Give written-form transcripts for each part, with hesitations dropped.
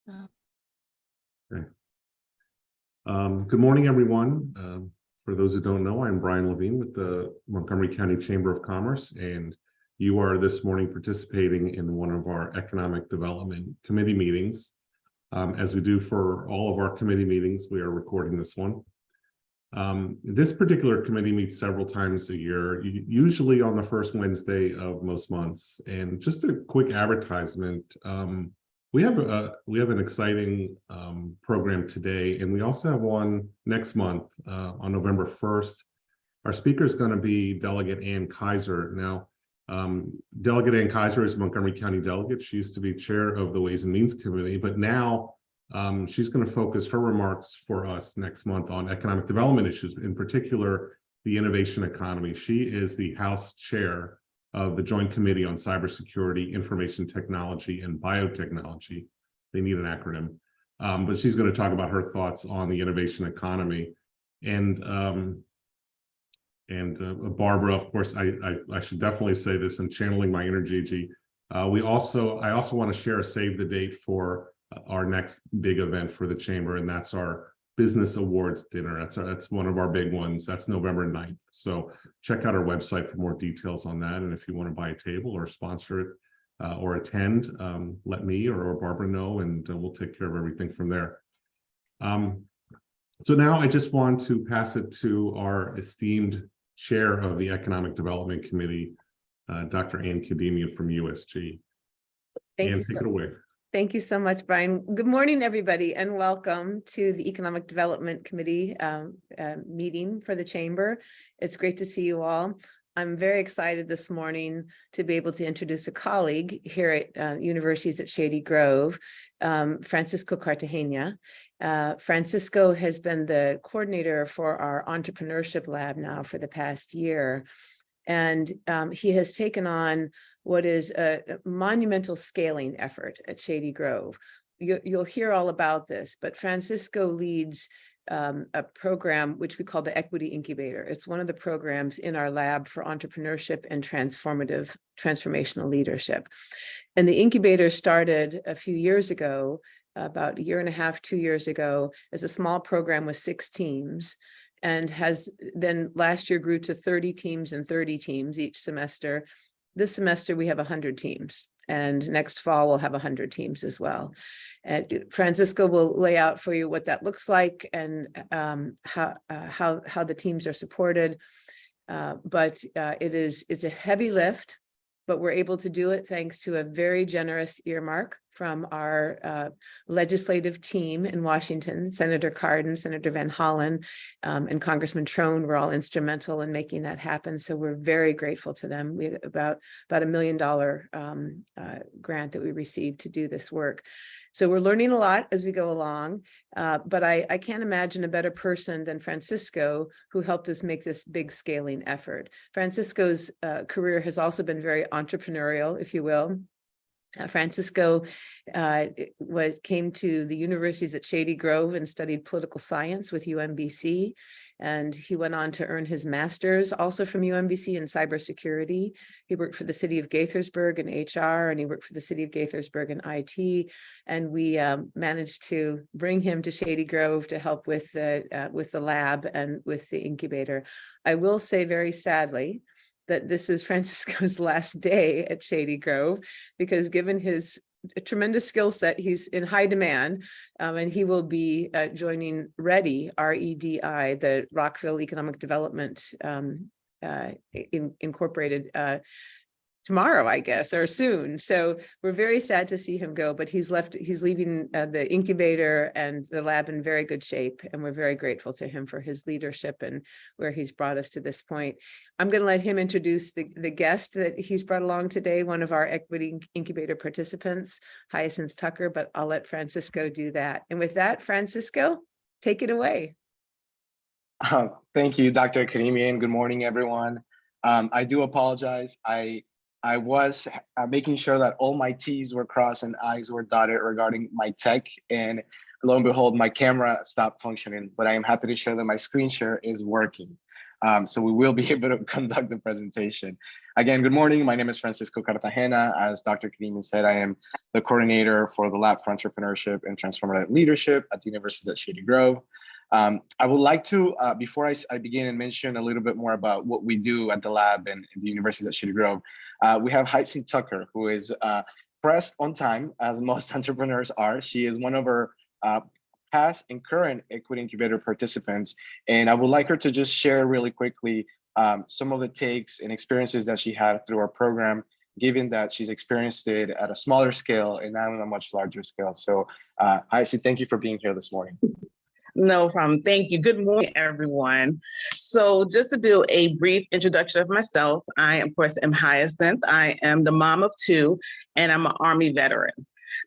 Okay. Good morning, everyone. For those who don't know, I'm Brian Levine with the Montgomery County Chamber of Commerce, and you are this morning participating in one of our Economic Development Committee meetings. As we do for all of our committee meetings, we are recording this one. This particular committee meets several times a year, usually on the first Wednesday of most months. And just a quick advertisement, we have an exciting program today, and we also have one next month on November 1st. Our speaker is going to be Delegate Ann Kaiser. Now, Delegate Ann Kaiser is a Montgomery County delegate. She used to be chair of the Ways and Means Committee, but now she's going to focus her remarks for us next month on economic development issues, in particular, the innovation economy. She is the House Chair of the Joint Committee on Cybersecurity, Information Technology, and Biotechnology. They need an acronym. But she's going to talk about her thoughts on the innovation economy. And Barbara, of course, I should definitely say this, I'm channeling my inner Gigi. I also want to share a save the date for our next big event for the Chamber, and that's our Business Awards dinner. That's one of our big ones. That's November 9th. So check out our website for more details on that. And if you want to buy a table or sponsor it or attend, let me or Barbara know, and we'll take care of everything from there. So now I just want to pass it to our esteemed chair of the Economic Development Committee, Dr. Ann Cartagena from USG. Ann, take it away. Thank you so much, Brian. Good morning, everybody, and welcome to the Economic Development Committee meeting for the Chamber. It's great to see you all. I'm very excited this morning to be able to introduce a colleague here at Universities at Shady Grove, Francisco Cartagena. Francisco has been the coordinator for our Entrepreneurship Lab now for the past year. And he has taken on what is a monumental scaling effort at Shady Grove. You'll hear all about this, but Francisco leads a program which we call the Equity Incubator. It's one of the programs in our lab for entrepreneurship and transformational leadership. And the incubator started a few years ago, about a year and a half, 2 years ago, as a small program with 6 teams. And has then last year grew to 30 teams and 30 teams each semester. This semester we have 100 teams, and next fall we'll have 100 teams as well. And Francisco will lay out for you what that looks like and how the teams are supported. But it's a heavy lift, but we're able to do it thanks to a very generous earmark from our legislative team in Washington. Senator Cardin, Senator Van Hollen, and Congressman Trone were all instrumental in making that happen. So we're very grateful to them. We have about $1 million grant that we received to do this work. So we're learning a lot as we go along, but I can't imagine a better person than Francisco, who helped us make this big scaling effort. Francisco's career has also been very entrepreneurial, if you will. Francisco came to the universities at Shady Grove and studied political science with UMBC. And he went on to earn his master's also from UMBC in cybersecurity. He worked for the city of Gaithersburg in HR, and he worked for the city of Gaithersburg in IT. And we managed to bring him to Shady Grove to help with the lab and with the incubator. I will say very sadly that this is Francisco's last day at Shady Grove, because given his tremendous skill set, he's in high demand, and he will be joining REDI, R-E-D-I, the Rockville Economic Development Incorporated tomorrow, I guess, or soon. So we're very sad to see him go, but he's leaving the incubator and the lab in very good shape. And we're very grateful to him for his leadership and where he's brought us to this point. I'm going to let him introduce the guest that he's brought along today, one of our Equity Incubator participants, Hyacinth Tucker, but I'll let Francisco do that. And with that, Francisco, take it away. Thank you, Dr. Cartagena, and good morning, everyone. I do apologize. I was making sure that all my T's were crossed and I's were dotted regarding my tech, and lo and behold, my camera stopped functioning, but I am happy to share that my screen share is working. So we will be able to conduct the presentation. Again, good morning. My name is Francisco Cartagena. As Dr. Karim said, I am the coordinator for the Lab for Entrepreneurship and Transformational Leadership at the University of Shady Grove. I would like to, before I begin and mention a little bit more about what we do at the lab and the University of Shady Grove, we have Heitzi Tucker, who is pressed on time, as most entrepreneurs are. She is one of our past and current Equity Incubator participants. And I would like her to just share really quickly some of the takes and experiences that she had through our program, given that she's experienced it at a smaller scale and now on a much larger scale. So Heitzi, thank you for being here this morning. No problem. Thank you. Good morning, everyone. So just to do a brief introduction of myself, I, of course, am Hyacinth. I am the mom of two, and I'm an Army veteran.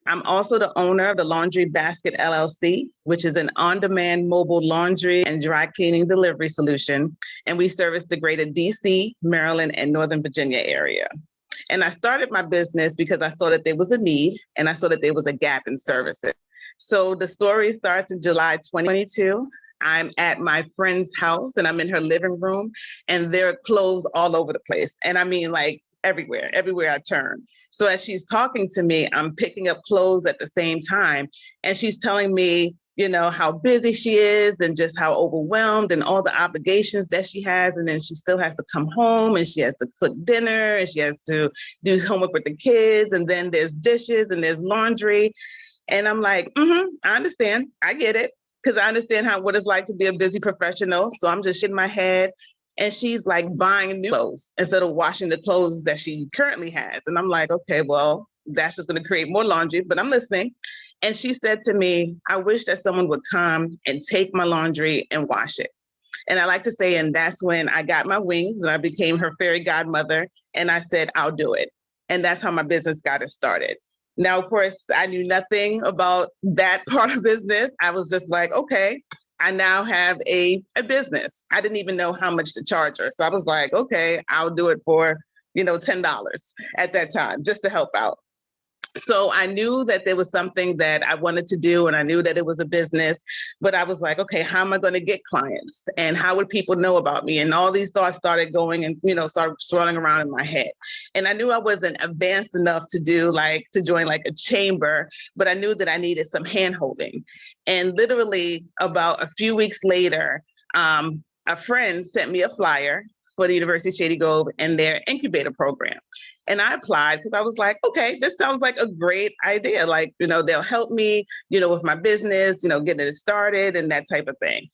I'm also the owner of the Laundry Basket LLC, which is an on-demand mobile laundry and dry cleaning delivery solution. And we service the greater DC, Maryland, and Northern Virginia area. And I started my business because I saw that there was a need and I saw that there was a gap in services. So the story starts in July 2022. I'm at my friend's house and I'm in her living room and there are clothes all over the place. And I mean, like everywhere I turn. So as she's talking to me, I'm picking up clothes at the same time. And she's telling me, you know, how busy she is and just how overwhelmed and all the obligations that she has. And then she still has to come home and she has to cook dinner and she has to do homework with the kids. And then there's dishes and there's laundry. And I'm like, I understand. I get it. Because I understand what it's like to be a busy professional. So I'm just shaking my head. And she's like buying new clothes instead of washing the clothes that she currently has. And I'm like, okay, well, that's just going to create more laundry, but I'm listening. And she said to me, I wish that someone would come and take my laundry and wash it. And I like to say, and that's when I got my wings and I became her fairy godmother. And I said, I'll do it. And that's how my business got started. Now, of course, I knew nothing about that part of business. I was just like, okay, I now have a business. I didn't even know how much to charge her. So I was like, okay, I'll do it for, $10 at that time, just to help out. So I knew that there was something that I wanted to do and I knew that it was a business, but I was like, okay, how am I going to get clients and how would people know about me? And all these thoughts started going and, started swirling around in my head. And I knew I wasn't advanced enough to join like a chamber, but I knew that I needed some handholding. And literally about a few weeks later, a friend sent me a flyer for the University of Shady Grove and their incubator program. And I applied because I was like, okay, this sounds like a great idea. Like, they'll help me, with my business, getting it started and that type of thing.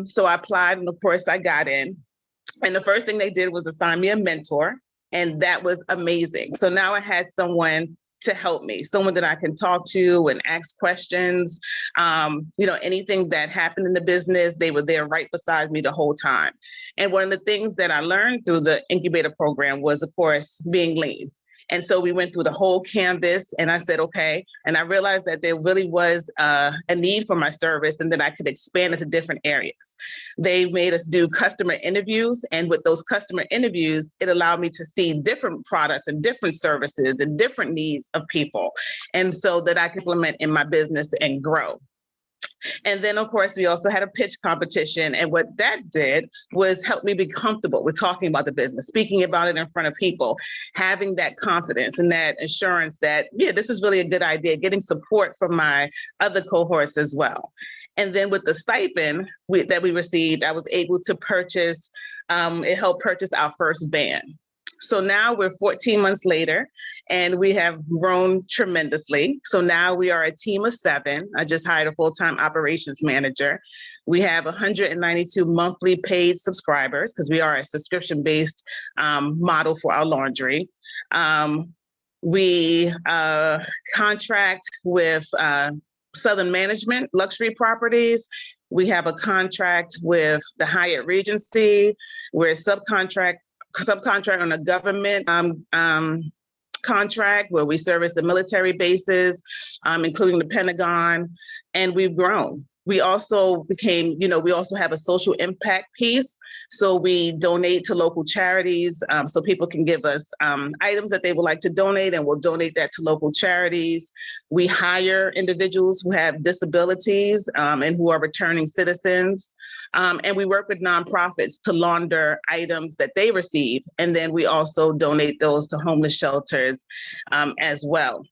So I applied and of course I got in. And the first thing they did was assign me a mentor. And that was amazing. So now I had someone to help me, someone that I can talk to and ask questions. Anything that happened in the business, they were there right beside me the whole time. And one of the things that I learned through the incubator program was, of course, being lean. And so we went through the whole canvas and I said, okay. And I realized that there really was a need for my service and that I could expand into different areas. They made us do customer interviews. And with those customer interviews, it allowed me to see different products and different services and different needs of people. And so that I could implement in my business and grow. And then, of course, we also had a pitch competition. And what that did was help me be comfortable with talking about the business, speaking about it in front of people, having that confidence and that assurance that, yeah, this is really a good idea, getting support from my other cohorts as well. And then with the stipend that we received, I was able to purchase, it helped purchase our first van. So now we're 14 months later and we have grown tremendously. So now we are a team of 7. I just hired a full-time operations manager. We have 192 monthly paid subscribers because we are a subscription-based model for our laundry. We contract with Southern Management Luxury Properties. We have a contract with the Hyatt Regency. We're subcontract on a government contract where we service the military bases, including the Pentagon, and we've grown. We also became, we also have a social impact piece. So we donate to local charities. So people can give us items that they would like to donate, and we'll donate that to local charities. We hire individuals who have disabilities and who are returning citizens. And we work with nonprofits to launder items that they receive. And then we also donate those to homeless shelters as well.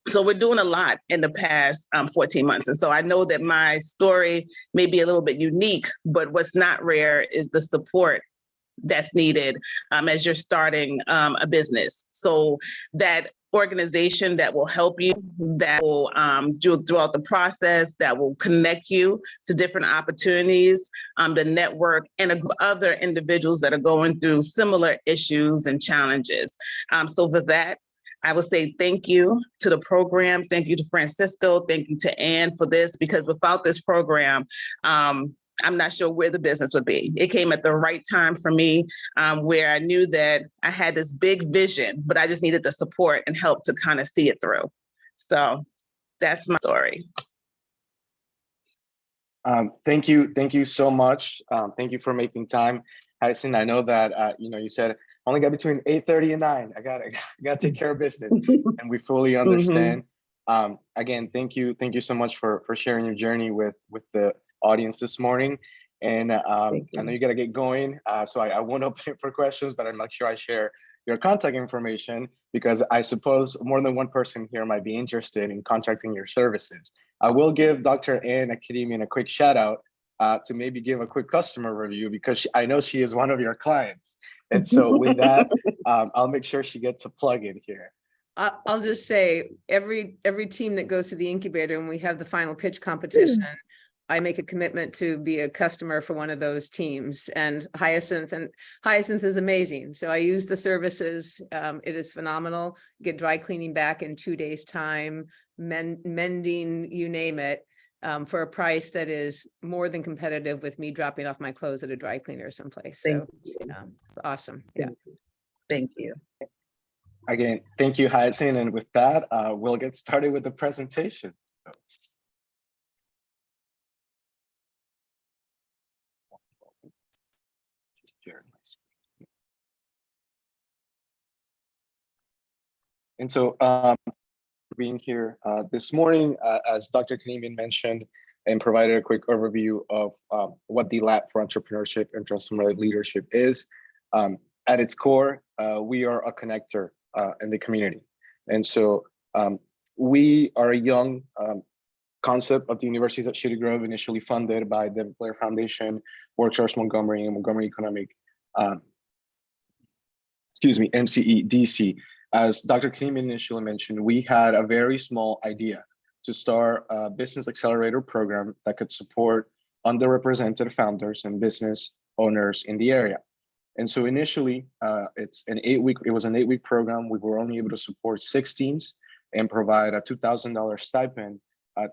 So we're doing a lot in the past 14 months. And so I know that my story may be a little bit unique, but what's not rare is the support that's needed as you're starting a business. So that organization that will help you, that will do throughout the process, that will connect you to different opportunities, the network, and other individuals that are going through similar issues and challenges. So for that, I will say thank you to the program. Thank you to Francisco. Thank you to Ann for this, because without this program, I'm not sure where the business would be. It came at the right time for me, where I knew that I had this big vision, but I just needed the support and help to kind of see it through. So that's my story. Thank you so much. Thank you for making time. Hyacin, I know that you said only got between 8:30 and 9. I gotta take care of business, and we fully understand. Again, thank you so much for sharing your journey with the audience this morning. And I know you gotta get going, so I won't open it for questions, but I'll make sure I share your contact information, because I suppose more than one person here might be interested in contracting your services. I will give Dr. Ann Academian a quick shout out to maybe give a quick customer review, because I know she is one of your clients. And so with that, I'll make sure she gets a plug in here. I'll just say every team that goes to the incubator and we have the final pitch competition, I make a commitment to be a customer for one of those teams. And Hyacinth is amazing. So I use the services. It is phenomenal. Get dry cleaning back in 2 days time, mending, you name it, for a price that is more than competitive with me dropping off my clothes at a dry cleaner someplace. So awesome. Yeah. Thank you. Again, thank you, Hyacin. And with that, we'll get started with the presentation. Just share my screen. And so being here this morning, as Dr. Kaniman mentioned, and provided a quick overview of what the Lab for Entrepreneurship and Transformational Leadership is. At its core, we are a connector in the community. And so we are a young concept of the universities at Shady Grove, initially funded by the Blair Foundation, Workshops Montgomery, and Montgomery Economic, MCCC. As Dr. Kaniman initially mentioned, we had a very small idea to start a business accelerator program that could support underrepresented founders and business owners in the area. And so initially, it was an 8-week program. We were only able to support 6 teams and provide a $2,000 stipend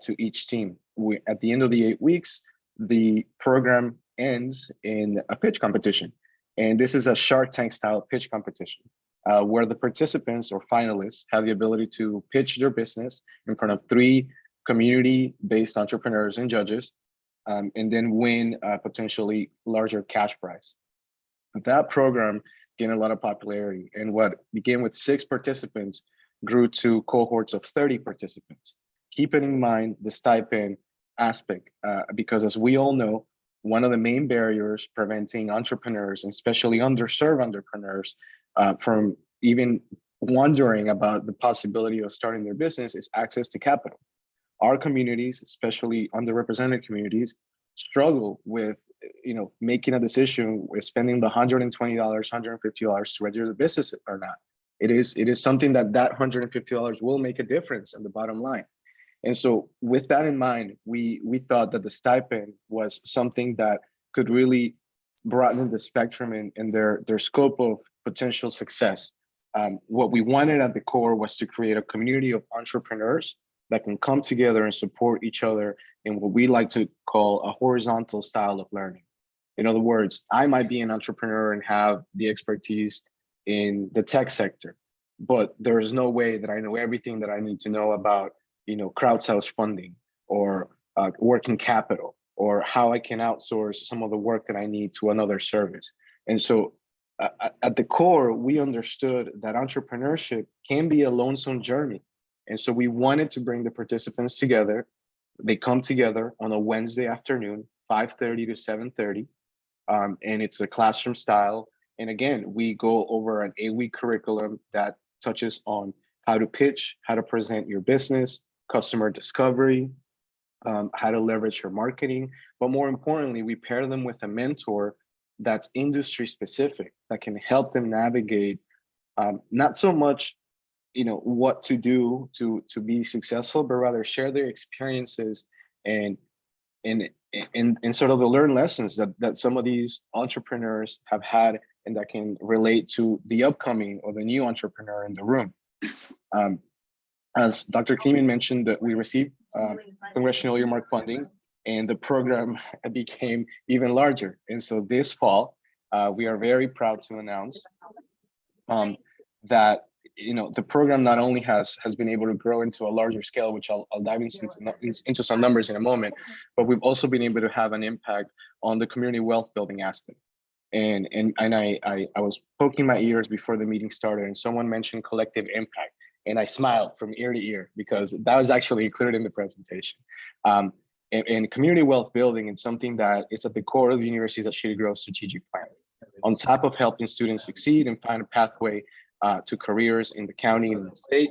to each team. At the end of the 8 weeks, the program ends in a pitch competition. And this is a Shark Tank style pitch competition, where the participants or finalists have the ability to pitch their business in front of 3 community-based entrepreneurs and judges, and then win a potentially larger cash prize. That program gained a lot of popularity, and what began with 6 participants grew to cohorts of 30 participants. Keeping in mind the stipend aspect, because as we all know, one of the main barriers preventing entrepreneurs, and especially underserved entrepreneurs, from even wondering about the possibility of starting their business is access to capital. Our communities, especially underrepresented communities, struggle with making a decision with spending the $120, $150 to register the business or not. It is something that $150 will make a difference in the bottom line. And so with that in mind, we thought that the stipend was something that could really broaden the spectrum in their scope of potential success. What we wanted at the core was to create a community of entrepreneurs that can come together and support each other in what we like to call a horizontal style of learning. In other words, I might be an entrepreneur and have the expertise in the tech sector, but there is no way that I know everything that I need to know about crowdsource funding or working capital, or how I can outsource some of the work that I need to another service. And so at the core, we understood that entrepreneurship can be a lonesome journey. And so we wanted to bring the participants together. They come together on a Wednesday afternoon, 5:30 to 7:30. And it's a classroom style. And again, we go over an 8-week curriculum that touches on how to pitch, how to present your business, customer discovery, how to leverage your marketing. But more importantly, we pair them with a mentor that's industry specific, that can help them navigate not so much what to do to be successful, but rather share their experiences and sort of the learned lessons that some of these entrepreneurs have had, and that can relate to the upcoming or the new entrepreneur in the room. As Dr. Keeman mentioned, that we received congressional earmark funding, and the program became even larger. And so this fall, we are very proud to announce that the program not only has been able to grow into a larger scale, which I'll dive into some numbers in a moment, but we've also been able to have an impact on the community wealth building aspect. And I was poking my ears before the meeting started, and someone mentioned collective impact, and I smiled from ear to ear because that was actually included in the presentation. And community wealth building is something that is at the core of the university's Shady Grove strategic plan. On top of helping students succeed and find a pathway to careers in the county and the state,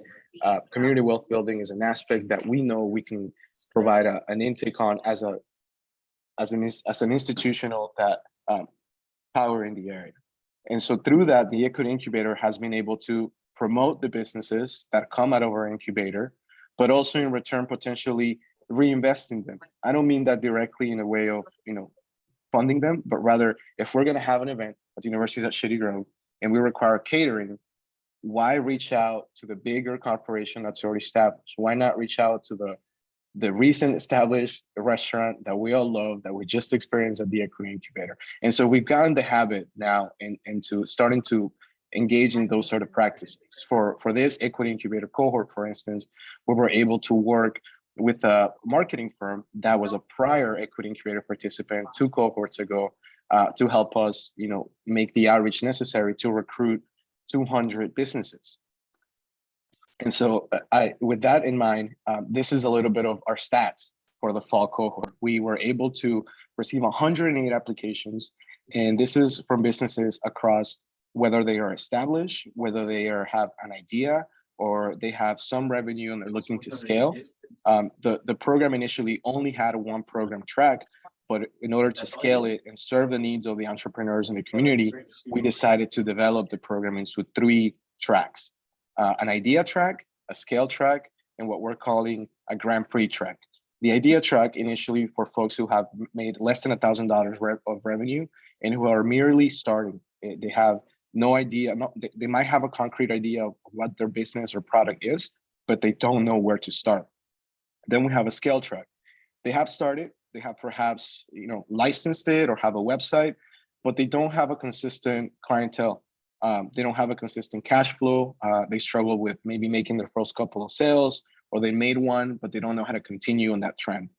community wealth building is an aspect that we know we can provide an intake on as an institutional that power in the area. And so through that, the Equity Incubator has been able to promote the businesses that come out of our incubator, but also in return potentially reinvest in them. I don't mean that directly in a way of funding them, but rather if we're going to have an event at the universities at Shady Grove and we require catering, why reach out to the bigger corporation that's already established? Why not reach out to the recent established restaurant that we all love, that we just experienced at the Equity Incubator? And so we've gotten the habit now into starting to engage in those sort of practices. For this Equity Incubator cohort, for instance, we were able to work with a marketing firm that was a prior Equity Incubator participant 2 cohorts ago to help us, make the outreach necessary to recruit 200 businesses. And so with that in mind, this is a little bit of our stats for the fall cohort. We were able to receive 108 applications, and this is from businesses across whether they are established, whether they have an idea, or they have some revenue and they're looking to scale. The program initially only had one program track, but in order to scale it and serve the needs of the entrepreneurs in the community, we decided to develop the program into 3 tracks: an idea track, a scale track, and what we're calling a Grand Prix track. The idea track initially for folks who have made less than $1,000 of revenue and who are merely starting. They have no idea, they might have a concrete idea of what their business or product is, but they don't know where to start. Then we have a scale track. They have started, they have perhaps licensed it or have a website, but they don't have a consistent clientele. They don't have a consistent cash flow. They struggle with maybe making their first couple of sales, or they made one, but they don't know how to continue on that trend.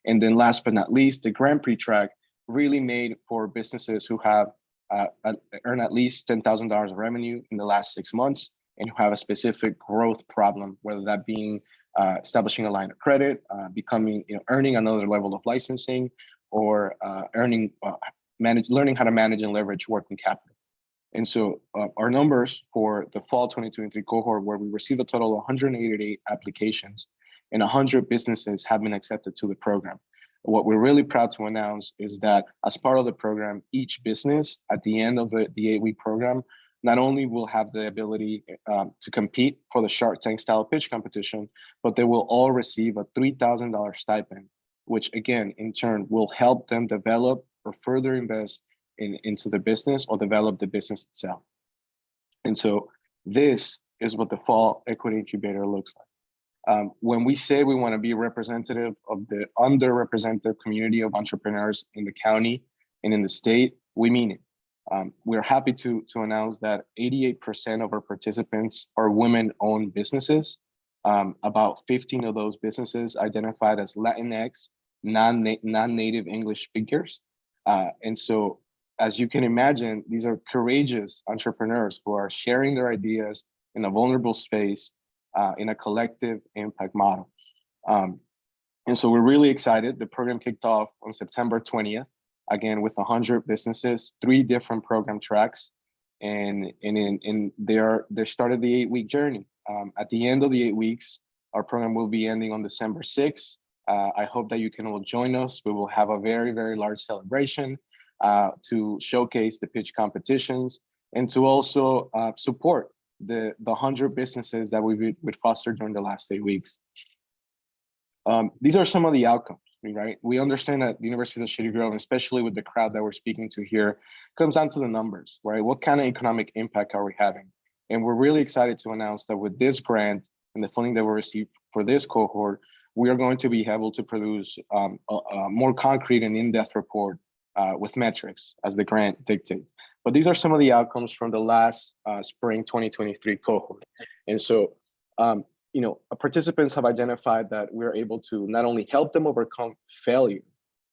And then last but not least, the Grand Prix track really made for businesses who have earn at least $10,000 of revenue in the last 6 months and who have a specific growth problem, whether that being establishing a line of credit, earning another level of licensing, or learning how to manage and leverage working capital. And so our numbers for the fall 2023 cohort, where we received a total of 188 applications and 100 businesses have been accepted to the program. What we're really proud to announce is that as part of the program, each business at the end of the 8-week program not only will have the ability to compete for the Shark Tank style pitch competition, but they will all receive a $3,000 stipend, which again, in turn, will help them develop or further invest into the business or develop the business itself. And so this is what the fall Equity Incubator looks like. When we say we want to be representative of the underrepresented community of entrepreneurs in the county and in the state, we mean it. We're happy to announce that 88% of our participants are women-owned businesses. About 15 of those businesses identified as Latinx non-native English speakers. And so, as you can imagine, these are courageous entrepreneurs who are sharing their ideas in a vulnerable space in a collective impact model. And so we're really excited. The program kicked off on September 20th, again, with 100 businesses, 3 different program tracks. And they started the 8-week journey. At the end of the 8 weeks, our program will be ending on December 6th. I hope that you can all join us. We will have a very, very large celebration to showcase the pitch competitions and to also support the 100 businesses that we've fostered during the last 8 weeks. These are some of the outcomes, right? We understand that the University of Shady Grove, especially with the crowd that we're speaking to here, comes down to the numbers, right? What kind of economic impact are we having? And we're really excited to announce that with this grant and the funding that we received for this cohort, we are going to be able to produce a more concrete and in-depth report with metrics as the grant dictates. But these are some of the outcomes from the last spring 2023 cohort. And so, participants have identified that we're able to not only help them overcome failure,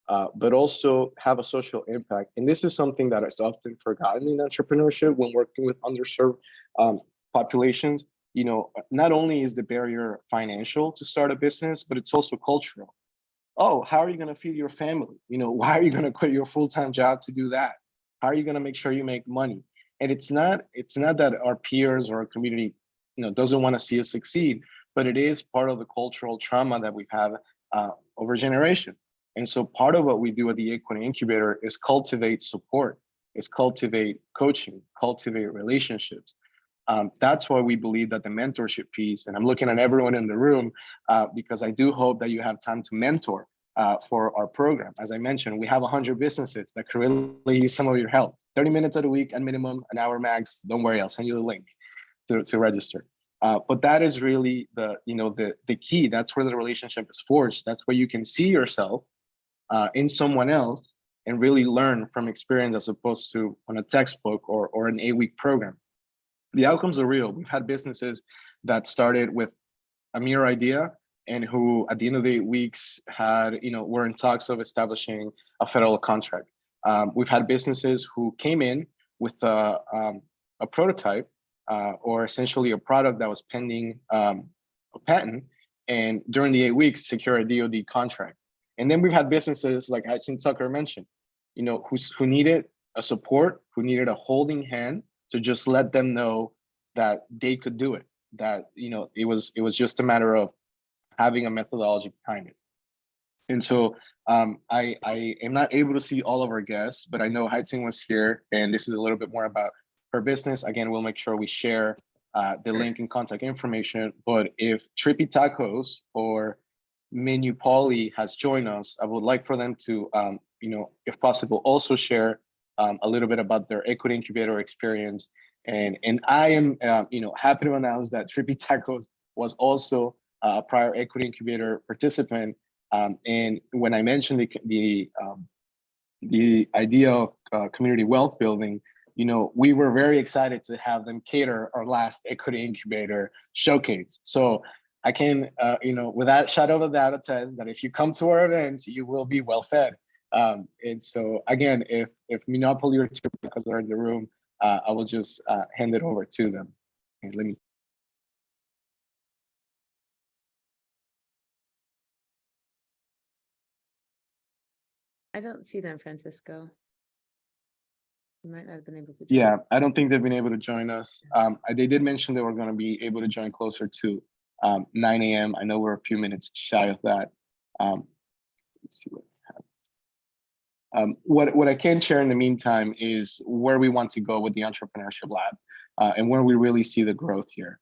but also have a social impact. And this is something that is often forgotten in entrepreneurship when working with underserved populations. Not only is the barrier financial to start a business, but it's also cultural. Oh, how are you going to feed your family? Why are you going to quit your full-time job to do that? How are you going to make sure you make money? And it's not that our peers or our community, doesn't want to see us succeed, but it is part of the cultural trauma that we've had over generation. And so part of what we do at the Equity Incubator is cultivate support, is cultivate coaching, cultivate relationships. That's why we believe that the mentorship piece, and I'm looking at everyone in the room because I do hope that you have time to mentor for our program. As I mentioned, we have 100 businesses that could really use some of your help. 30 minutes a week at minimum, an hour max. Don't worry, I'll send you the link to register. But that is really the key. That's where the relationship is forged. That's where you can see yourself in someone else and really learn from experience as opposed to on a textbook or an 8-week program. The outcomes are real. We've had businesses that started with a mere idea and who at the end of the 8 weeks were in talks of establishing a federal contract. We've had businesses who came in with a prototype or essentially a product that was pending a patent, and during the 8 weeks secure a DoD contract. And then we've had businesses like Hudson Tucker mentioned, who needed a support, who needed a holding hand to just let them know that they could do it, that it was just a matter of having a methodology behind it. And so I am not able to see all of our guests, but I know Hudson was here, and this is a little bit more about her business. Again, we'll make sure we share the link and contact information. But if Trippy Tacos or Menu Polly has joined us, I would like for them to, if possible, also share a little bit about their Equity Incubator experience. And I am, happy to announce that Trippy Tacos was also a prior Equity Incubator participant. And when I mentioned the idea of community wealth building, we were very excited to have them cater our last Equity Incubator showcase. So I can, without shadow of a doubt, attest that if you come to our events, you will be well fed. And so again, if Monopoly or Tacos are in the room, I will just hand it over to them. And let me. I don't see them, Francisco. You might not have been able to. Yeah, I don't think they've been able to join us. They did mention they were going to be able to join closer to 9 a.m. I know we're a few minutes shy of that. Let's see what we have. What I can share in the meantime is where we want to go with the Entrepreneurship Lab and where we really see the growth here.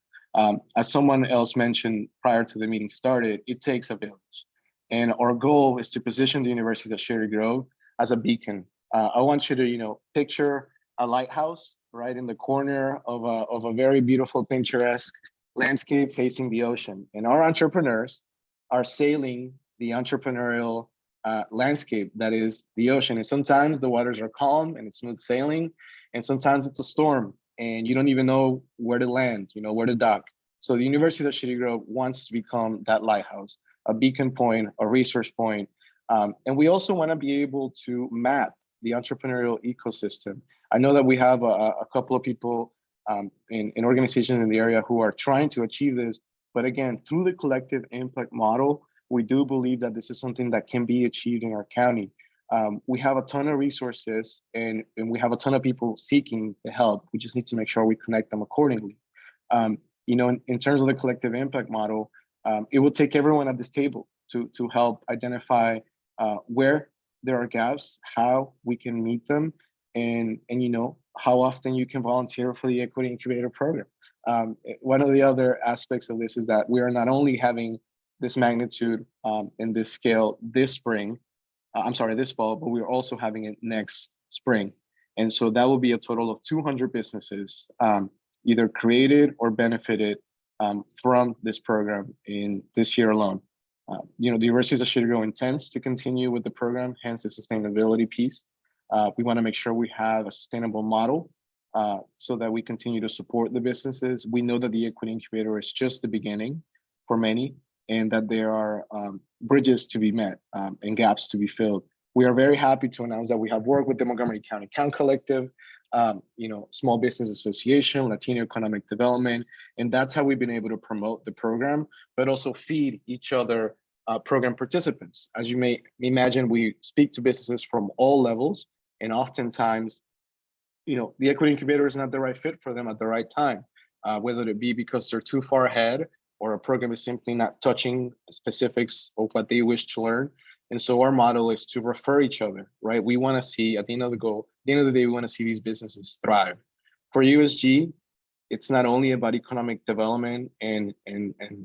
As someone else mentioned prior to the meeting started, it takes a village. And our goal is to position the University of Shady Grove as a beacon. I want you to, picture a lighthouse right in the corner of a very beautiful, picturesque landscape facing the ocean. And our entrepreneurs are sailing the entrepreneurial landscape that is the ocean. And sometimes the waters are calm and it's smooth sailing, and sometimes it's a storm and you don't even know where to land, where to dock. So the University of Shady Grove wants to become that lighthouse, a beacon point, a resource point, And we also want to be able to map the entrepreneurial ecosystem. I know that we have a couple of people in organizations in the area who are trying to achieve this, but again, through the collective impact model, we do believe that this is something that can be achieved in our county. We have a ton of resources and we have a ton of people seeking the help. We just need to make sure we connect them accordingly. In terms of the collective impact model, it will take everyone at this table to help identify where there are gaps, how we can meet them, and how often you can volunteer for the Equity Incubator program. One of the other aspects of this is that we are not only having this magnitude and this scale this fall, but we're also having it next spring. And so that will be a total of 200 businesses either created or benefited from this program in this year alone. The University of Shady intends to continue with the program, hence the sustainability piece. We want to make sure we have a sustainable model so that we continue to support the businesses. We know that the Equity Incubator is just the beginning for many, and that there are bridges to be met and gaps to be filled. We are very happy to announce that we have worked with the Montgomery County Count Collective, Small Business Association, Latino Economic Development, and that's how we've been able to promote the program, but also feed each other program participants. As you may imagine, we speak to businesses from all levels, and oftentimes, the Equity Incubator is not the right fit for them at the right time, whether it be because they're too far ahead or a program is simply not touching specifics of what they wish to learn. And so our model is to refer each other, right? We want to see at the end of the day, we want to see these businesses thrive. For USG, it's not only about economic development and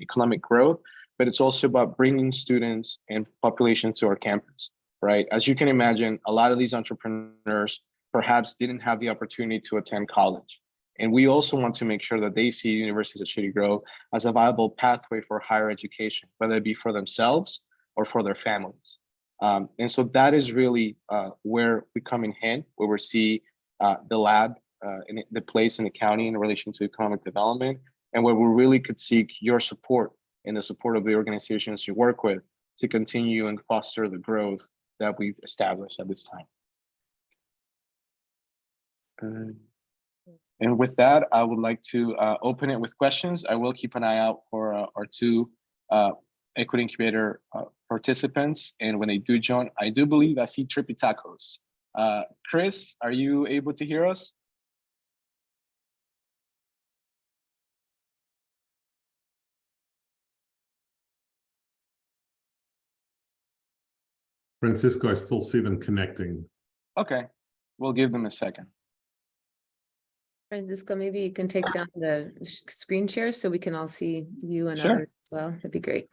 economic growth, but it's also about bringing students and population to our campus, right? As you can imagine, a lot of these entrepreneurs perhaps didn't have the opportunity to attend college. And we also want to make sure that they see universities at Shady Grove as a viable pathway for higher education, whether it be for themselves or for their families. And so that is really where we come in hand, where we see the lab and the place in the county in relation to economic development, and where we really could seek your support and the support of the organizations you work with to continue and foster the growth that we've established at this time. And with that, I would like to open it with questions. I will keep an eye out for our two Equity Incubator participants. And when they do join, I do believe I see Trippy Tacos. Chris, are you able to hear us? Francisco, I still see them connecting. Okay, we'll give them a second. Francisco, maybe you can take down the screen share so we can all see you and Sure. others as well. That'd be great.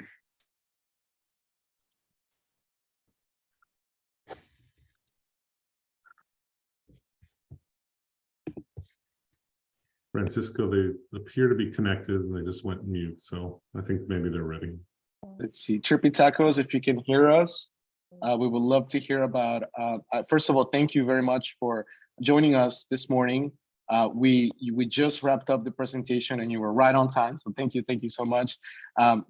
Francisco, they appear to be connected and they just went mute. So I think maybe they're ready. Let's see, Trippy Tacos, if you can hear us, we would love to hear about, first of all, thank you very much for joining us this morning. We just wrapped up the presentation and you were right on time. So thank you so much.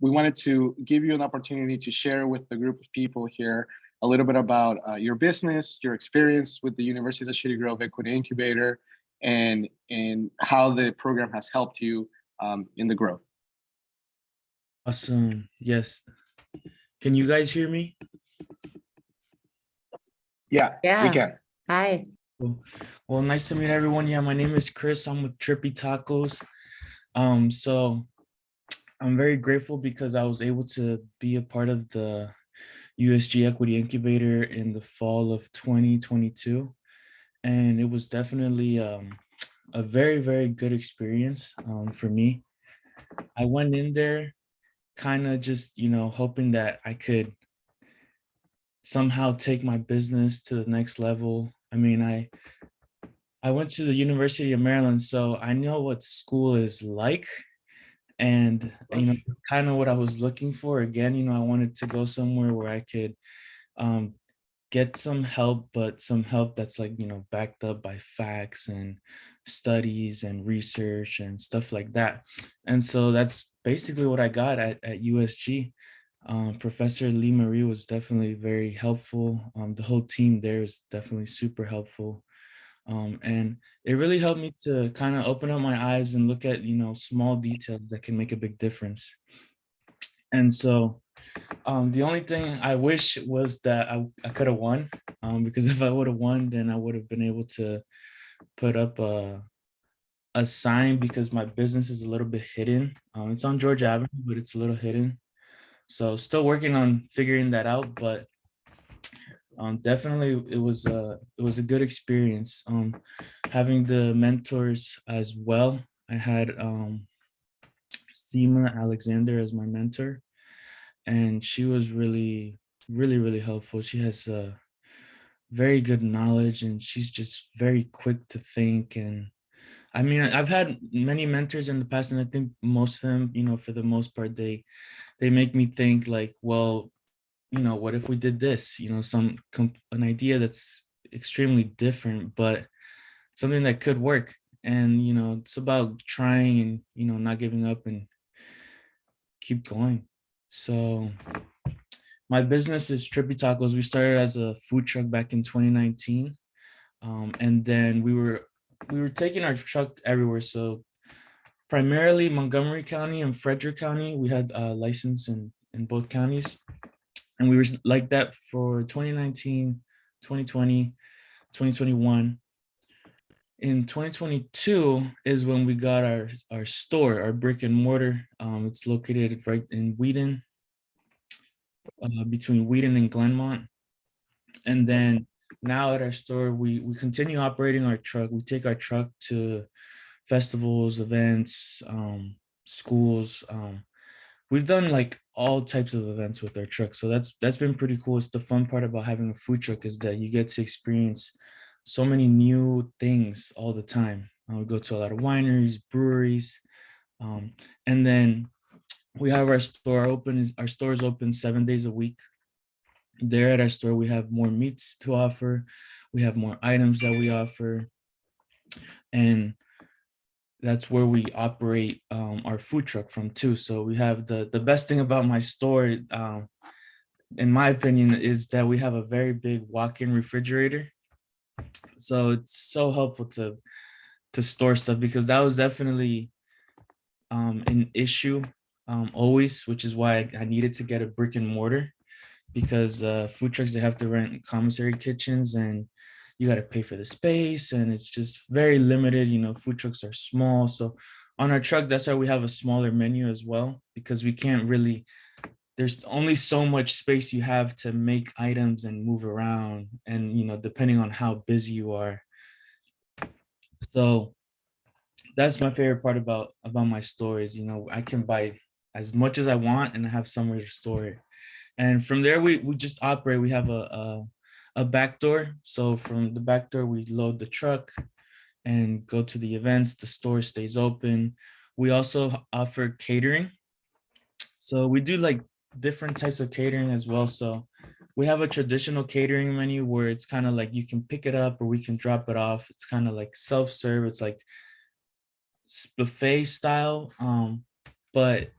We wanted to give you an opportunity to share with the group of people here a little bit about your business, your experience with the University of Shady Grove Equity Incubator, and how the program has helped you in the growth. Awesome. Yes. Can you guys hear me? Yeah, we can. Hi. Well, nice to meet everyone. Yeah, my name is Chris. I'm with Trippy Tacos. So I'm very grateful because I was able to be a part of the USG Equity Incubator in the fall of 2022. And it was definitely a very, very good experience for me. I went in there kind of just, hoping that I could somehow take my business to the next level. I mean, I went to the University of Maryland, so I know what school is like, and kind of what I was looking for. Again, I wanted to go somewhere where I could get some help, but some help that's like, backed up by facts and studies and research and stuff like that. And so that's basically what I got at USG. Professor Lee Marie was definitely very helpful. The whole team there is definitely super helpful. And it really helped me to kind of open up my eyes and look at, small details that can make a big difference. And so the only thing I wish was that I could have won, because if I would have won, then I would have been able to put up a sign, because my business is a little bit hidden. It's on George Avenue, but it's a little hidden. So still working on figuring that out, but definitely it was a good experience. Having the mentors as well. I had Seema Alexander as my mentor, and she was really, really, really helpful. She has very good knowledge, and she's just very quick to think. And I mean, I've had many mentors in the past, and I think most of them, for the most part, they make me think like, well, what if we did this? An idea that's extremely different, but something that could work. And it's about trying and not giving up and keep going. So my business is Trippy Tacos. We started as a food truck back in 2019, and then we were taking our truck everywhere. So primarily Montgomery County and Frederick County. We had a license in both counties. And we were like that for 2019, 2020, 2021. In 2022 is when we got our store, our brick and mortar. It's located right in Wheaton, between Wheaton and Glenmont. And then now at our store, we continue operating our truck. We take our truck to festivals, events, schools. We've done like all types of events with our truck. So that's been pretty cool. It's the fun part about having a food truck, is that you get to experience so many new things all the time. We go to a lot of wineries, breweries, and then we have our store open. Our store is open 7 days a week. There at our store, we have more meats to offer. We have more items that we offer. And that's where we operate our food truck from too. So we have the best thing about my store, in my opinion, is that we have a very big walk-in refrigerator. So it's so helpful to store stuff, because that was definitely an issue always, which is why I needed to get a brick and mortar, because food trucks, they have to rent commissary kitchens, and you got to pay for the space, and it's just very limited. Food trucks are small. So on our truck, that's why we have a smaller menu as well, because we can't really, there's only so much space you have to make items and move around, and depending on how busy you are. So that's my favorite part about my store is, I can buy as much as I want and I have somewhere to store it. And from there, we just operate. We have a back door. So from the back door, we load the truck and go to the events. The store stays open. We also offer catering. So we do like different types of catering as well. So we have a traditional catering menu where it's kind of like you can pick it up or we can drop it off. It's kind of like self-serve. It's like buffet style, but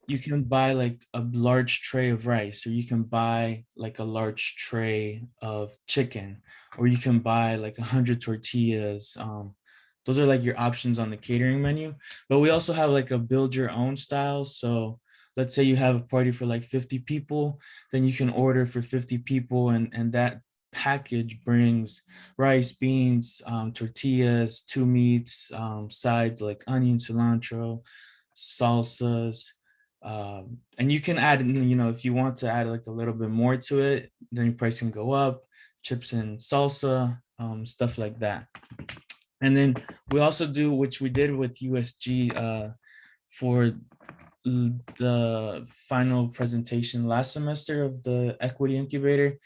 you can buy like a large tray of rice, or you can buy like a large tray of chicken, or you can buy like 100 tortillas. Those are like your options on the catering menu. But we also have like a build your own style. So let's say you have a party for like 50 people, then you can order for 50 people, and that package brings rice, beans, tortillas, 2 meats, sides like onion, cilantro, salsas. And you can add, if you want to add like a little bit more to it, then your price can go up, chips and salsa, stuff like that. And then we also do, which we did with USG for the final presentation last semester of the equity incubator,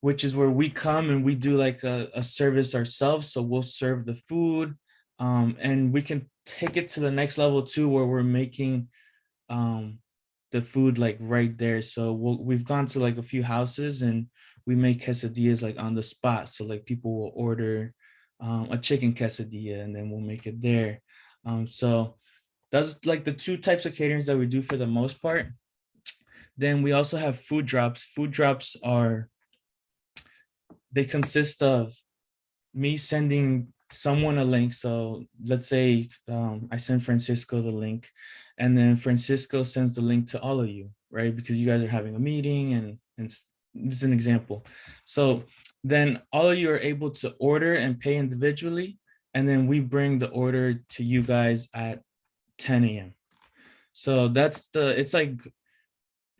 which is where we come and we do like a service ourselves. So we'll serve the food, and we can take it to the next level too, where we're making the food like right there. So we've gone to like a few houses and we make quesadillas like on the spot. So like people will order a chicken quesadilla and then we'll make it there. So that's like the 2 types of caterings that we do for the most part. Then we also have food drops. Food drops they consist of me sending someone a link. So let's say I send Francisco the link, and then Francisco sends the link to all of you, right? Because you guys are having a meeting, and this is an example. So then all of you are able to order and pay individually, and then we bring the order to you guys at 10 a.m. So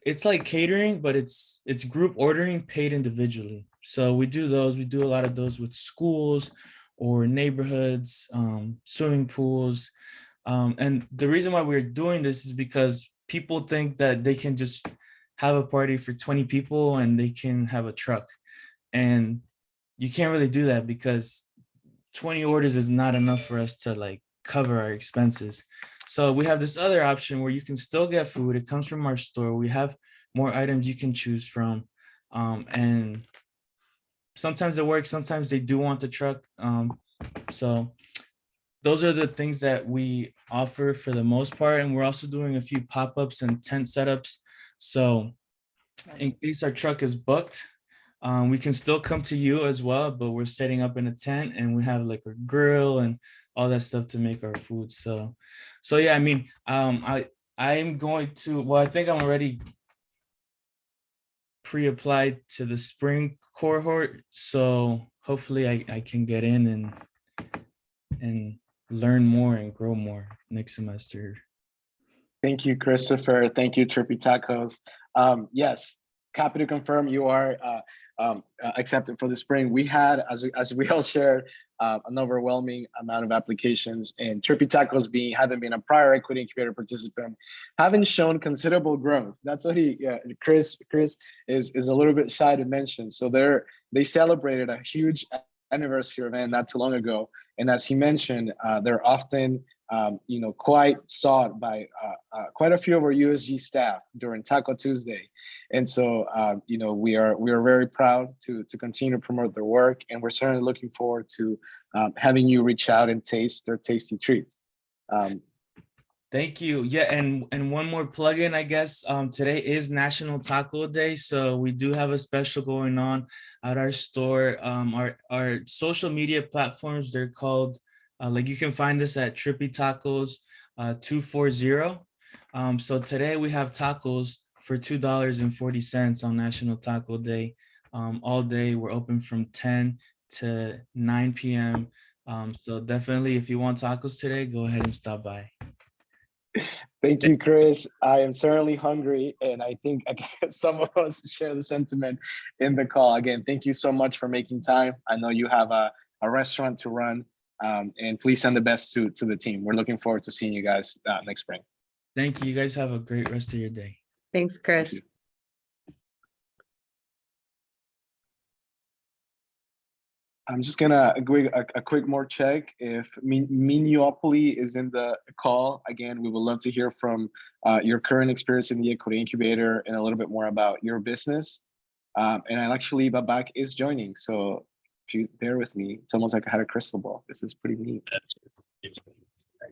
it's like catering, but it's group ordering paid individually. So we do those. We do a lot of those with schools or neighborhoods, swimming pools. And the reason why we're doing this is because people think that they can just have a party for 20 people and they can have a truck. And you can't really do that because 20 orders is not enough for us to like cover our expenses. So we have this other option where you can still get food. It comes from our store. We have more items you can choose from. And sometimes it works, sometimes they do want the truck. So those are the things that we offer for the most part. And we're also doing a few pop-ups and tent setups. So in case our truck is booked, we can still come to you as well, but we're setting up in a tent and we have like a grill and all that stuff to make our food. So yeah, I mean, I'm going to, well, I think I'm already pre-applied to the spring cohort. So hopefully I can get in and learn more and grow more next semester. Thank you, Christopher. Thank you, Trippy Tacos. Yes, happy to confirm you are accepted for the spring. We had, as we all shared, an overwhelming amount of applications, and Trippy Tacos having been a prior equity incubator participant, having shown considerable growth. That's what Chris is a little bit shy to mention. So they celebrated a huge anniversary event not too long ago, and as he mentioned, they're often quite sought by quite a few of our USG staff during Taco Tuesday. And so, we are very proud to continue to promote their work, and we're certainly looking forward to having you reach out and taste their tasty treats. Thank you. Yeah, and one more plug-in, I guess. Today is National Taco Day, so we do have a special going on at our store. Our social media platforms, they're called, like you can find us at Trippy Tacos 240. So today we have tacos for $2.40 on National Taco Day. All day, we're open from 10 to 9 p.m. So definitely, if you want tacos today, go ahead and stop by. Thank you, Chris. I am certainly hungry, and I think some of us share the sentiment in the call. Again, thank you so much for making time. I know you have a restaurant to run, and please send the best to the team. We're looking forward to seeing you guys next spring. Thank you. You guys have a great rest of your day. Thanks, Chris. Thank I'm just gonna a quick more check if Minneapolis is in the call. Again, we would love to hear from your current experience in the Equity Incubator and a little bit more about your business. And actually, Babak is joining. So if you bear with me, it's almost like I had a crystal ball. This is pretty neat.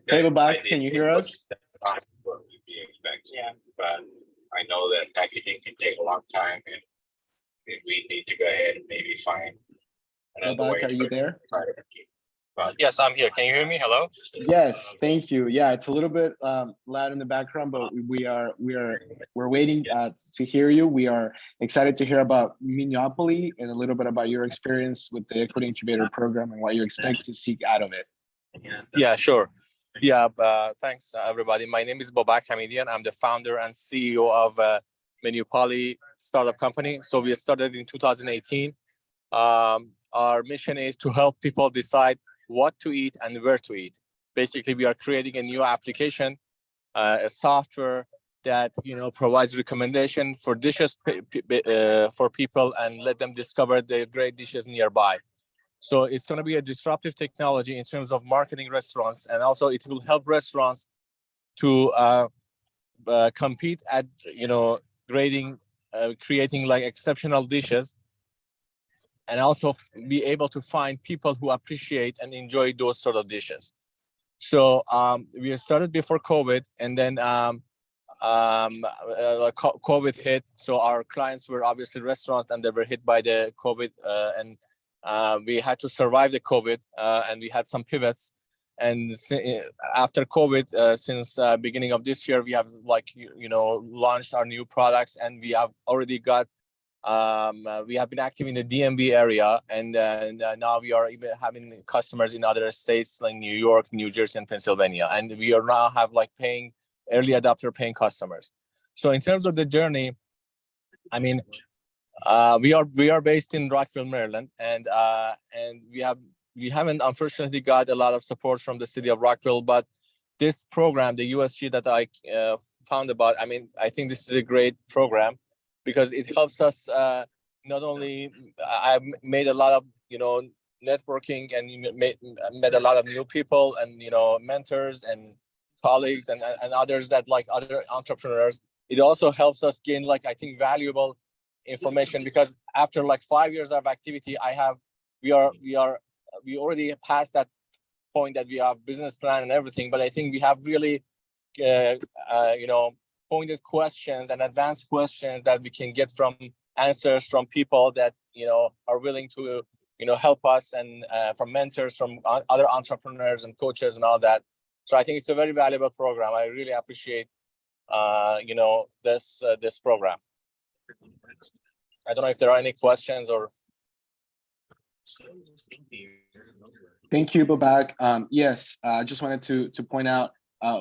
Hey, Babak, can you hear us? What we'd be expecting, but I know that packaging can take a long time, and we need to go ahead and maybe find another way. Are you there? Yes, I'm here. Can you hear me? Hello? Yes, thank you. Yeah, it's a little bit loud in the background, but we're waiting to hear you. We are excited to hear about Minneapolis and a little bit about your experience with the Equity Incubator program and what you expect to seek out of it. Yeah, sure. Yeah, thanks everybody. My name is Babak Hamidian. I'm the founder and CEO of Minneapolis startup company. So we started in 2018. Our mission is to help people decide what to eat and where to eat. Basically, we are creating a new application, a software that provides recommendation for dishes for people and let them discover the great dishes nearby. So it's going to be a disruptive technology in terms of marketing restaurants, and also it will help restaurants to compete at creating like exceptional dishes, and also be able to find people who appreciate and enjoy those sort of dishes. So we started before COVID, and then COVID hit. So our clients were obviously restaurants, and they were hit by the COVID, and we had to survive the COVID, and we had some pivots. And after COVID, since beginning of this year, we have launched our new products, and we have already got we have been active in the DMV area, and now we are even having customers in other states like New York, New Jersey, and Pennsylvania, and we are now have like early adopter paying customers. So in terms of the journey, I mean, we are based in Rockville, Maryland, and we haven't unfortunately got a lot of support from the city of Rockville, but this program, the USG that I found about, I mean, I think this is a great program because it helps us not only, I've made a lot of, networking and met a lot of new people and, mentors and colleagues and others that like other entrepreneurs. It also helps us gain like, I think, valuable information because after like 5 years of activity, we already passed that point that we have business plan and everything, but I think we have really, pointed questions and advanced questions that we can get from answers from people that, are willing to, help us and from mentors, from other entrepreneurs and coaches and all that. So I think it's a very valuable program. I really appreciate, this program. I don't know if there are any questions or. Thank you, Babak. Yes, I just wanted to point out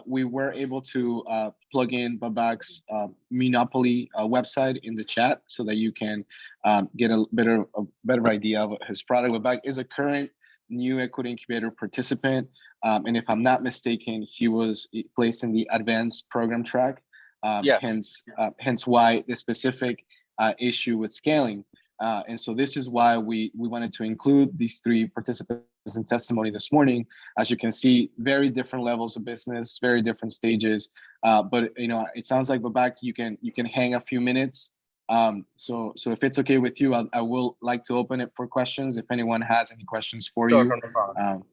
we were able to plug in Babak's Monopoly website in the chat so that you can get a better idea of his product. Babak is a current new equity incubator participant, and if I'm not mistaken, he was placed in the advanced program track. Yes. Hence why the specific issue with scaling. And so this is why we wanted to include these three participants in testimony this morning. As you can see, very different levels of business, very different stages. But it sounds like, Babak, you can hang a few minutes. So if it's okay with you, I will like to open it for questions if anyone has any questions for you. No problem.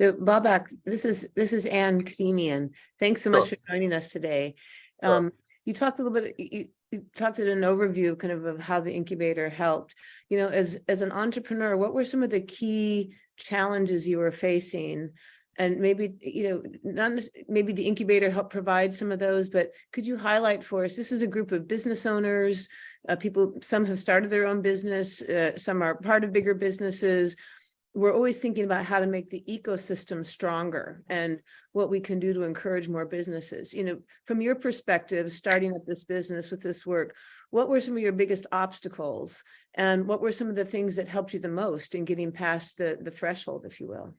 So Babak, this is Ann Kdemian. Thanks so much for joining us today. Sure. You talked a little bit, you talked at an overview kind of how the incubator helped. As an entrepreneur, what were some of the key challenges you were facing? And maybe, maybe the incubator helped provide some of those, but could you highlight for us, this is a group of business owners, people, some have started their own business, some are part of bigger businesses. We're always thinking about how to make the ecosystem stronger and what we can do to encourage more businesses. From your perspective, starting up this business with this work, what were some of your biggest obstacles? And what were some of the things that helped you the most in getting past the threshold, if you will?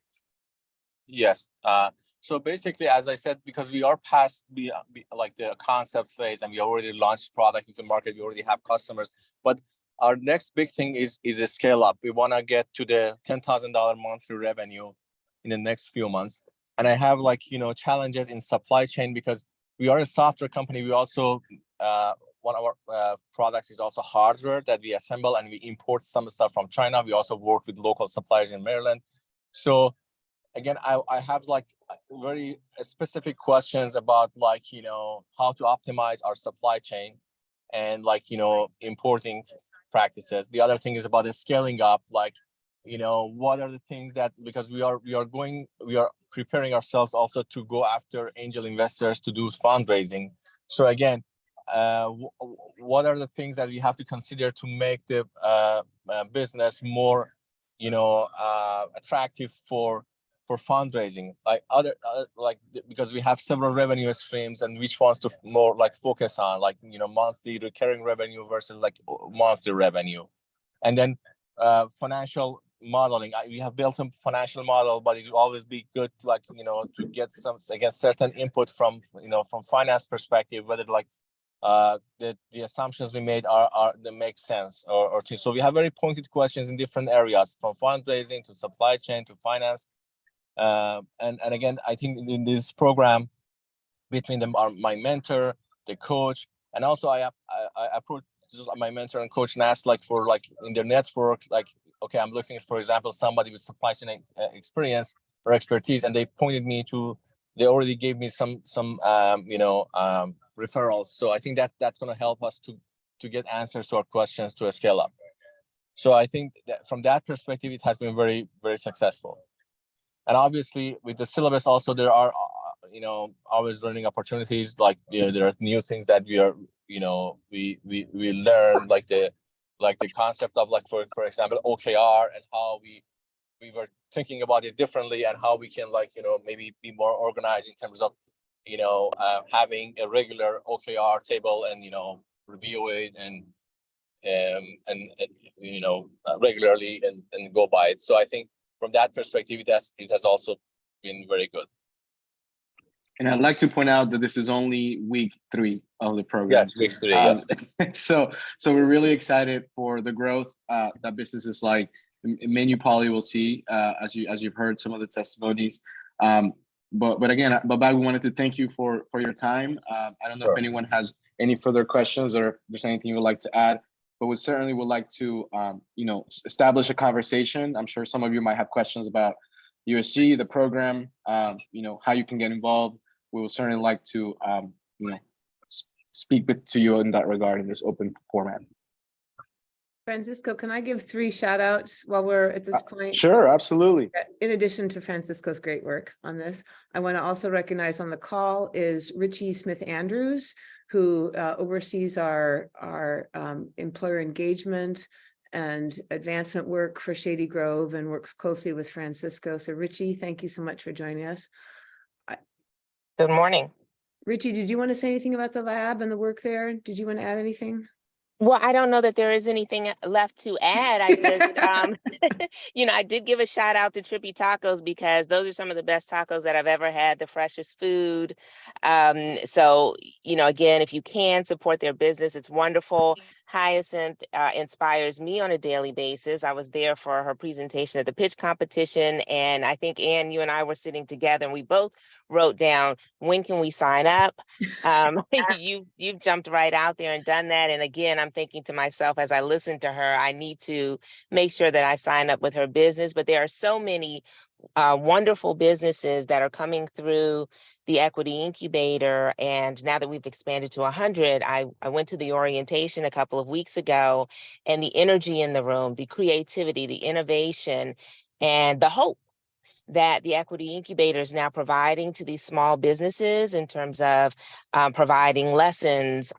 Yes. So basically, as I said, because we are past the concept phase and we already launched product into market, we already have customers, but our next big thing is a scale up. We want to get to the $10,000 monthly revenue in the next few months. And I have challenges in supply chain because we are a software company. We also, one of our products is also hardware that we assemble and we import some stuff from China. We also work with local suppliers in Maryland. So again, I have very specific questions about how to optimize our supply chain and importing practices. The other thing is about the scaling up, what are the things that, because we are preparing ourselves also to go after angel investors to do fundraising. So again, what are the things that we have to consider to make the business more, attractive for fundraising, because we have several revenue streams and which ones to more focus on, monthly recurring revenue versus monthly revenue. And then financial modeling. We have built a financial model, but it will always be good to get some certain input from from finance perspective, whether the assumptions we made are they make sense or so we have very pointed questions in different areas, from fundraising to supply chain to finance. And again, I think in this program, between them are my mentor, the coach, and also I approached my mentor and coach and asked like for like in their network, like, okay, I'm looking for example, somebody with supply chain experience or expertise, and they pointed me to, they already gave me some referrals. So I think that's going to help us to get answers to our questions to scale up. So I think that from that perspective, it has been very, very successful. And obviously with the syllabus also, there are, always learning opportunities. Like, there are new things that we are, we learn, like the concept of like, for example, OKR, and how we were thinking about it differently, and how we can like, maybe be more organized in terms of, having a regular OKR table and, review it and regularly and go by it. So I think from that perspective, it has also been very good. And I'd like to point out that this is only week 3 of the program. Yes, week 3. Yes. So we're really excited for the growth that businesses like Menu Poly will see, as you've heard some of the testimonies. But again, Babak, we wanted to thank you for your time. I don't know if anyone has any further questions or if there's anything you would like to add, but we certainly would like to, establish a conversation. I'm sure some of you might have questions about USG, the program, how you can get involved. We will certainly like to, speak to you in that regard in this open format. Francisco, can I give 3 shout outs while we're at this point? Sure, absolutely. In addition to Francisco's great work on this, I want to also recognize on the call is Richie Smith Andrews, who oversees our employer engagement and advancement work for Shady Grove and works closely with Francisco. So Richie, thank you so much for joining us. Good morning. Richie, did you want to say anything about the lab and the work there? Did you want to add anything? Well, I don't know that there is anything left to add. I just, I did give a shout out to Trippy Tacos because those are some of the best tacos that I've ever had, the freshest food. So, again, if you can support their business, it's wonderful. Hyacinth inspires me on a daily basis. I was there for her presentation at the pitch competition. And I think, Ann, you and I were sitting together and we both wrote down, when can we sign up? You've jumped right out there and done that. And again, I'm thinking to myself, as I listen to her, I need to make sure that I sign up with her business. But there are so many wonderful businesses that are coming through the Equity Incubator. And now that we've expanded to 100, I went to the orientation a couple of weeks ago, and the energy in the room, the creativity, the innovation, and the hope that the Equity Incubator is now providing to these small businesses in terms of providing lessons,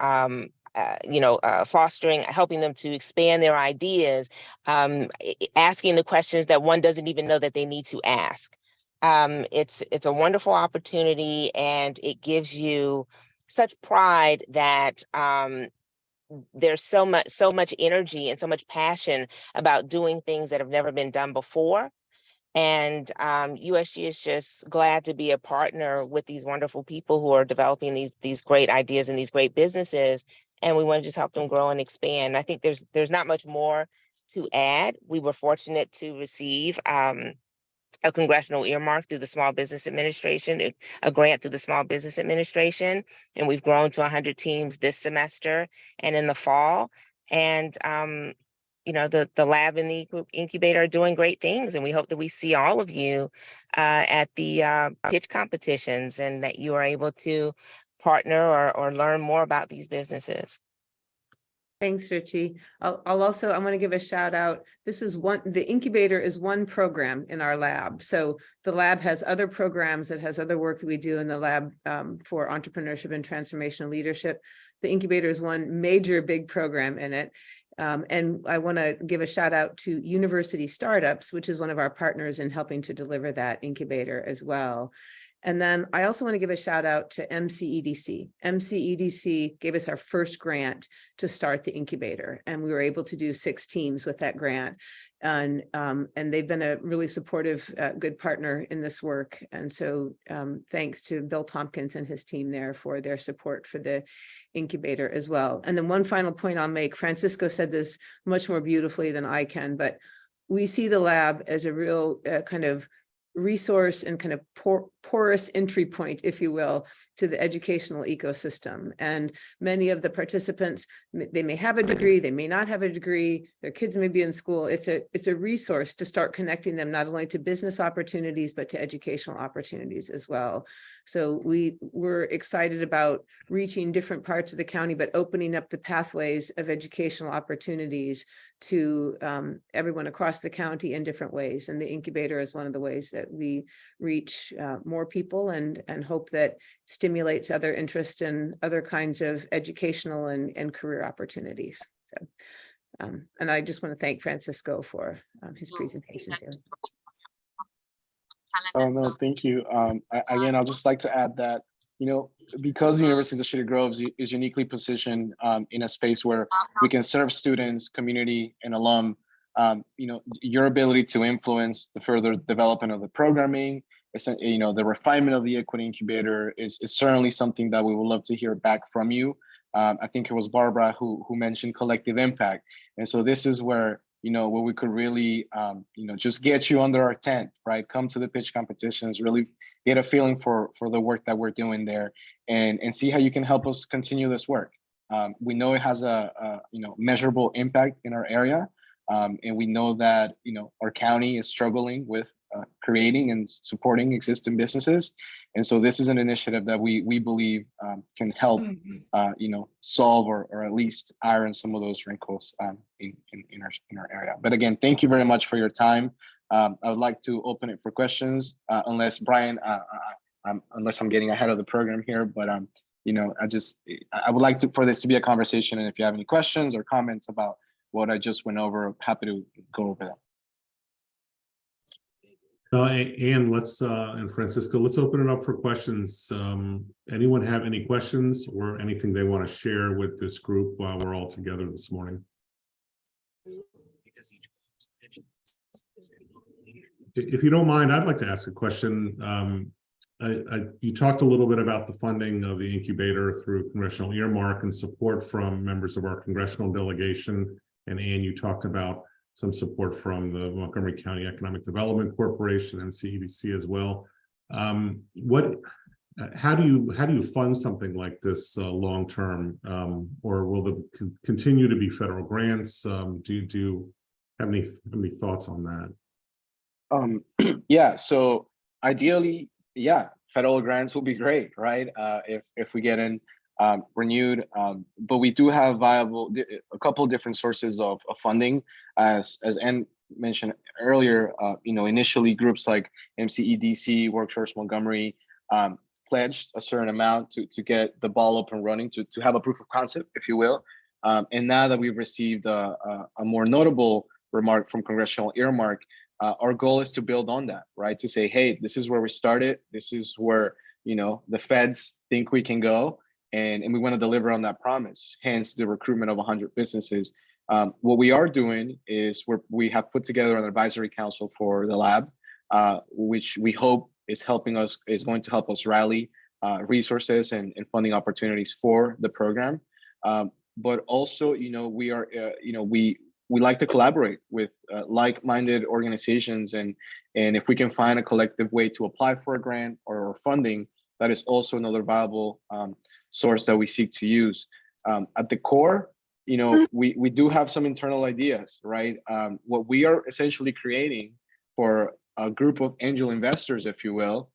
fostering, helping them to expand their ideas, asking the questions that one doesn't even know that they need to ask. It's a wonderful opportunity, and it gives you such pride that there's so much energy and so much passion about doing things that have never been done before. And USG is just glad to be a partner with these wonderful people who are developing these great ideas and these great businesses. And we want to just help them grow and expand. I think there's not much more to add. We were fortunate to receive a congressional earmark through the Small Business Administration, a grant through the Small Business Administration. And we've grown to 100 teams this semester and in the fall. And the lab and the incubator are doing great things, and we hope that we see all of you at the pitch competitions and that you are able to partner or learn more about these businesses. Thanks, Richie. I want to give a shout out. The incubator is one program in our lab. So the lab has other programs, it has other work that we do in the lab for entrepreneurship and transformational leadership. The incubator is one major big program in it. And I want to give a shout out to University Startups, which is one of our partners in helping to deliver that incubator as well. And then I also want to give a shout out to MCEDC. MCEDC gave us our first grant to start the incubator, and we were able to do 6 teams with that grant. And they've been a really supportive, good partner in this work. And so thanks to Bill Tompkins and his team there for their support for the incubator as well. And then one final point I'll make, Francisco said this much more beautifully than I can, but we see the lab as a real kind of resource and kind of porous entry point, if you will, to the educational ecosystem. And many of the participants, they may have a degree, they may not have a degree, their kids may be in school. It's a resource to start connecting them not only to business opportunities, but to educational opportunities as well. So we're excited about reaching different parts of the county, but opening up the pathways of educational opportunities to everyone across the county in different ways. And the incubator is one of the ways that we reach more people and hope that stimulates other interest in other kinds of educational and career opportunities. So, and I just want to thank Francisco for his presentation too. Oh, no, thank you. Again, I'd just like to add that, because the University of Shady Groves is uniquely positioned in a space where we can serve students, community, and alum, your ability to influence the further development of the programming, the refinement of the equity incubator is certainly something that we would love to hear back from you. I think it was Barbara who mentioned collective impact. And so this is where, where we could really, just get you under our tent, right? Come to the pitch competitions, really get a feeling for the work that we're doing there and see how you can help us continue this work. We know it has a measurable impact in our area. And we know that, our county is struggling with creating and supporting existing businesses. And so this is an initiative that we believe can help, solve or at least iron some of those wrinkles in our area. But again, thank you very much for your time. I would like to open it for questions, unless Brian, unless I'm getting ahead of the program here, but I would like for this to be a conversation. And if you have any questions or comments about what I just went over, I'm happy to go over them. And and Francisco, let's open it up for questions. Anyone have any questions or anything they want to share with this group while we're all together this morning? If you don't mind, I'd like to ask a question. You talked a little bit about the funding of the incubator through congressional earmark and support from members of our congressional delegation. And Ann, you talked about some support from the Montgomery County Economic Development Corporation and CEDC as well. How do you fund something like this long term, or will there continue to be federal grants? Do you have any thoughts on that? Yeah, so ideally, yeah, federal grants will be great, right? If we get in renewed, but we do have a couple of different sources of funding, as Ann mentioned earlier. Initially groups like MCCC, Workforce Montgomery pledged a certain amount to get the ball up and running, to have a proof of concept, if you will. And now that we've received a more notable remark from congressional earmark, our goal is to build on that, right? To say, hey, this is where we started. This is where, the feds think we can go. And we want to deliver on that promise, hence the recruitment of 100 businesses. What we are doing is we have put together an advisory council for the lab, which we hope is going to help us rally resources and funding opportunities for the program. But also, we are, we like to collaborate with like-minded organizations, and if we can find a collective way to apply for a grant or funding, that is also another viable source that we seek to use. At the core, we do have some internal ideas, right? What we are essentially creating for a group of angel investors, if you will,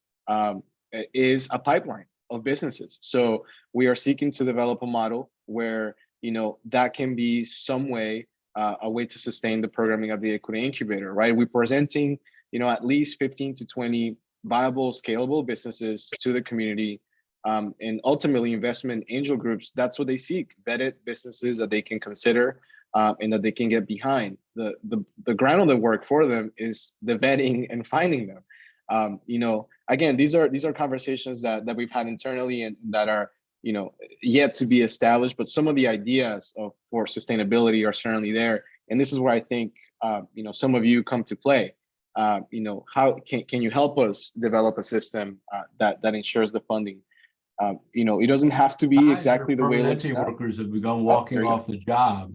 is a pipeline of businesses. So we are seeking to develop a model where, that can be some way, a way to sustain the programming of the equity incubator, right? We're presenting, at least 15 to 20 viable, scalable businesses to the community. And ultimately, investment angel groups, that's what they seek: vetted businesses that they can consider and that they can get behind. The ground of the work for them is the vetting and finding them. Again, these are conversations that we've had internally and that are yet to be established. But some of the ideas for sustainability are certainly there, and this is where I think some of you come to play. How can you help us develop a system that ensures the funding? It doesn't have to be exactly the way it looks now. Workers have begun walking off the job.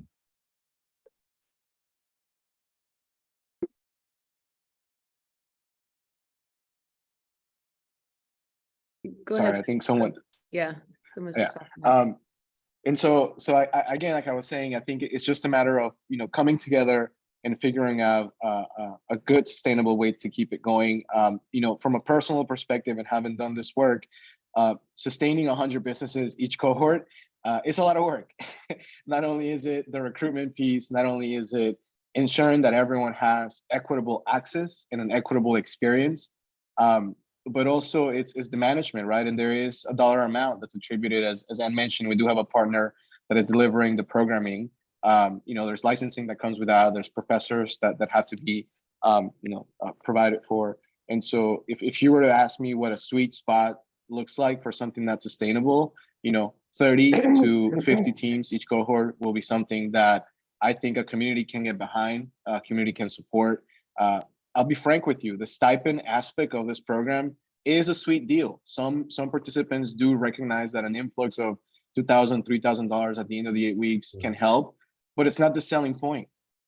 Go Sorry, ahead. I think Francisco. someone, Yeah. Someone's yeah. just off mic. And so I again, like I was saying, I think it's just a matter of, you know, coming together and figuring out a good sustainable way to keep it going. You know, from a personal perspective and having done this work, sustaining 100 businesses each cohort, it's a lot of work. Not only is it the recruitment piece, not only is it ensuring that everyone has equitable access and an equitable experience, but also it's the management, right? And there is a dollar amount that's attributed, as Ann mentioned. We do have a partner that is delivering the programming. You know, there's licensing that comes with that. There's professors that have to be, provided for. And so if you were to ask me what a sweet spot looks like for something that's sustainable, you know, 30 to 50 teams each cohort will be something that I think a community can get behind, a community can support. I'll be frank with you, the stipend aspect of this program is a sweet deal. Some participants do recognize that an influx of $2,000, $3,000 at the end of the 8 weeks can help, but it's not the selling point.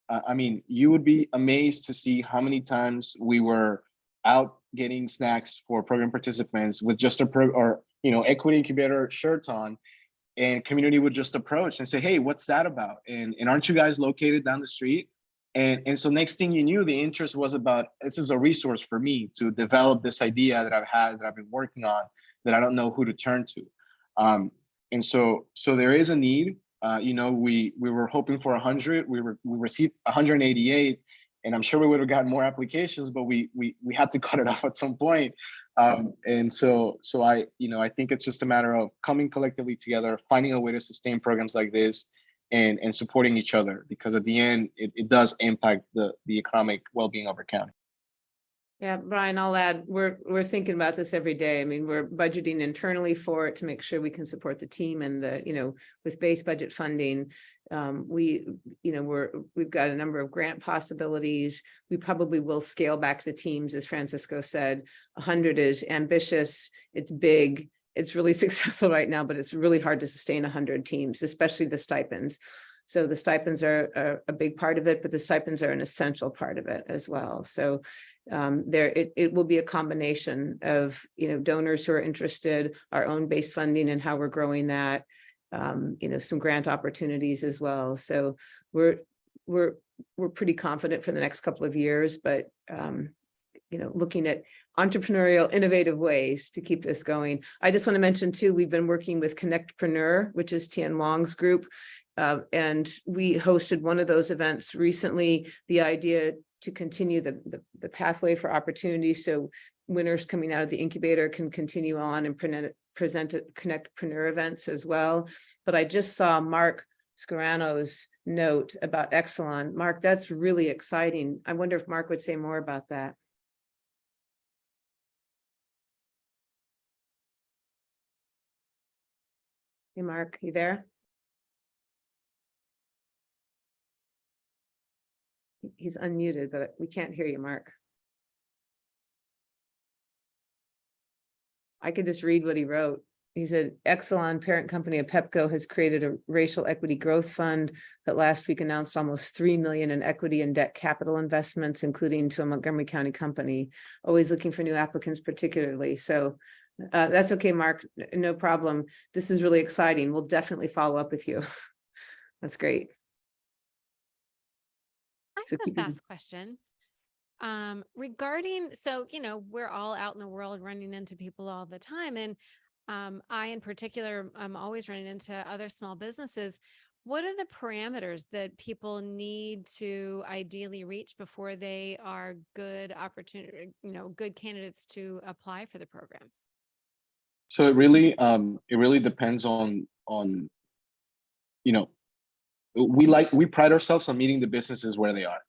I mean, you would be amazed to see how many times we were out getting snacks for program participants with just equity incubator shirts on, and community would just approach and say, hey, what's that about? And aren't you guys located down the street? And so next thing you knew, the interest was about, this is a resource for me to develop this idea that I've had, that I've been working on, that I don't know who to turn to. And so there is a need. You know, we were hoping for 100, we received 188, and I'm sure we would have gotten more applications, but we had to cut it off at some point. And so I think it's just a matter of coming collectively together, finding a way to sustain programs like this, and supporting each other, because at the end, it does impact the economic well-being of our county. Yeah, Brian, I'll add, we're thinking about this every day. I mean, we're budgeting internally for it to make sure we can support the team, and with base budget funding, we've got a number of grant possibilities. We probably will scale back the teams, as Francisco said. 100 is ambitious, it's big, it's really successful right now, but it's really hard to sustain 100 teams, especially the stipends. So the stipends are a big part of it, but the stipends are an essential part of it as well. So it will be a combination of donors who are interested, our own base funding and how we're growing that, some grant opportunities as well. So we're pretty confident for the next couple of years, but looking at entrepreneurial, innovative ways to keep this going. I just want to mention too, we've been working with Connectpreneur, which is Tian Long's group, and we hosted one of those events recently. The idea to continue the pathway for opportunity, so winners coming out of the incubator can continue on and present at Connectpreneur events as well. But I just saw Mark Scarano's note about Exelon. Mark, that's really exciting. I wonder if Mark would say more about that. Hey, Mark, you there? He's unmuted, but we can't hear you, Mark. I could just read what he wrote. He said, Exelon, parent company of Pepco, has created a racial equity growth fund that last week announced almost $3 million in equity and debt capital investments, including to a Montgomery County company, always looking for new applicants particularly. So that's okay, Mark, no problem. This is really exciting. We'll definitely follow up with you. That's great. I have a fast question. Regarding, we're all out in the world running into people all the time. And I, in particular, I'm always running into other small businesses. What are the parameters that people need to ideally reach before they are good good candidates to apply for the program? So it really depends on we pride ourselves on meeting the businesses where they are.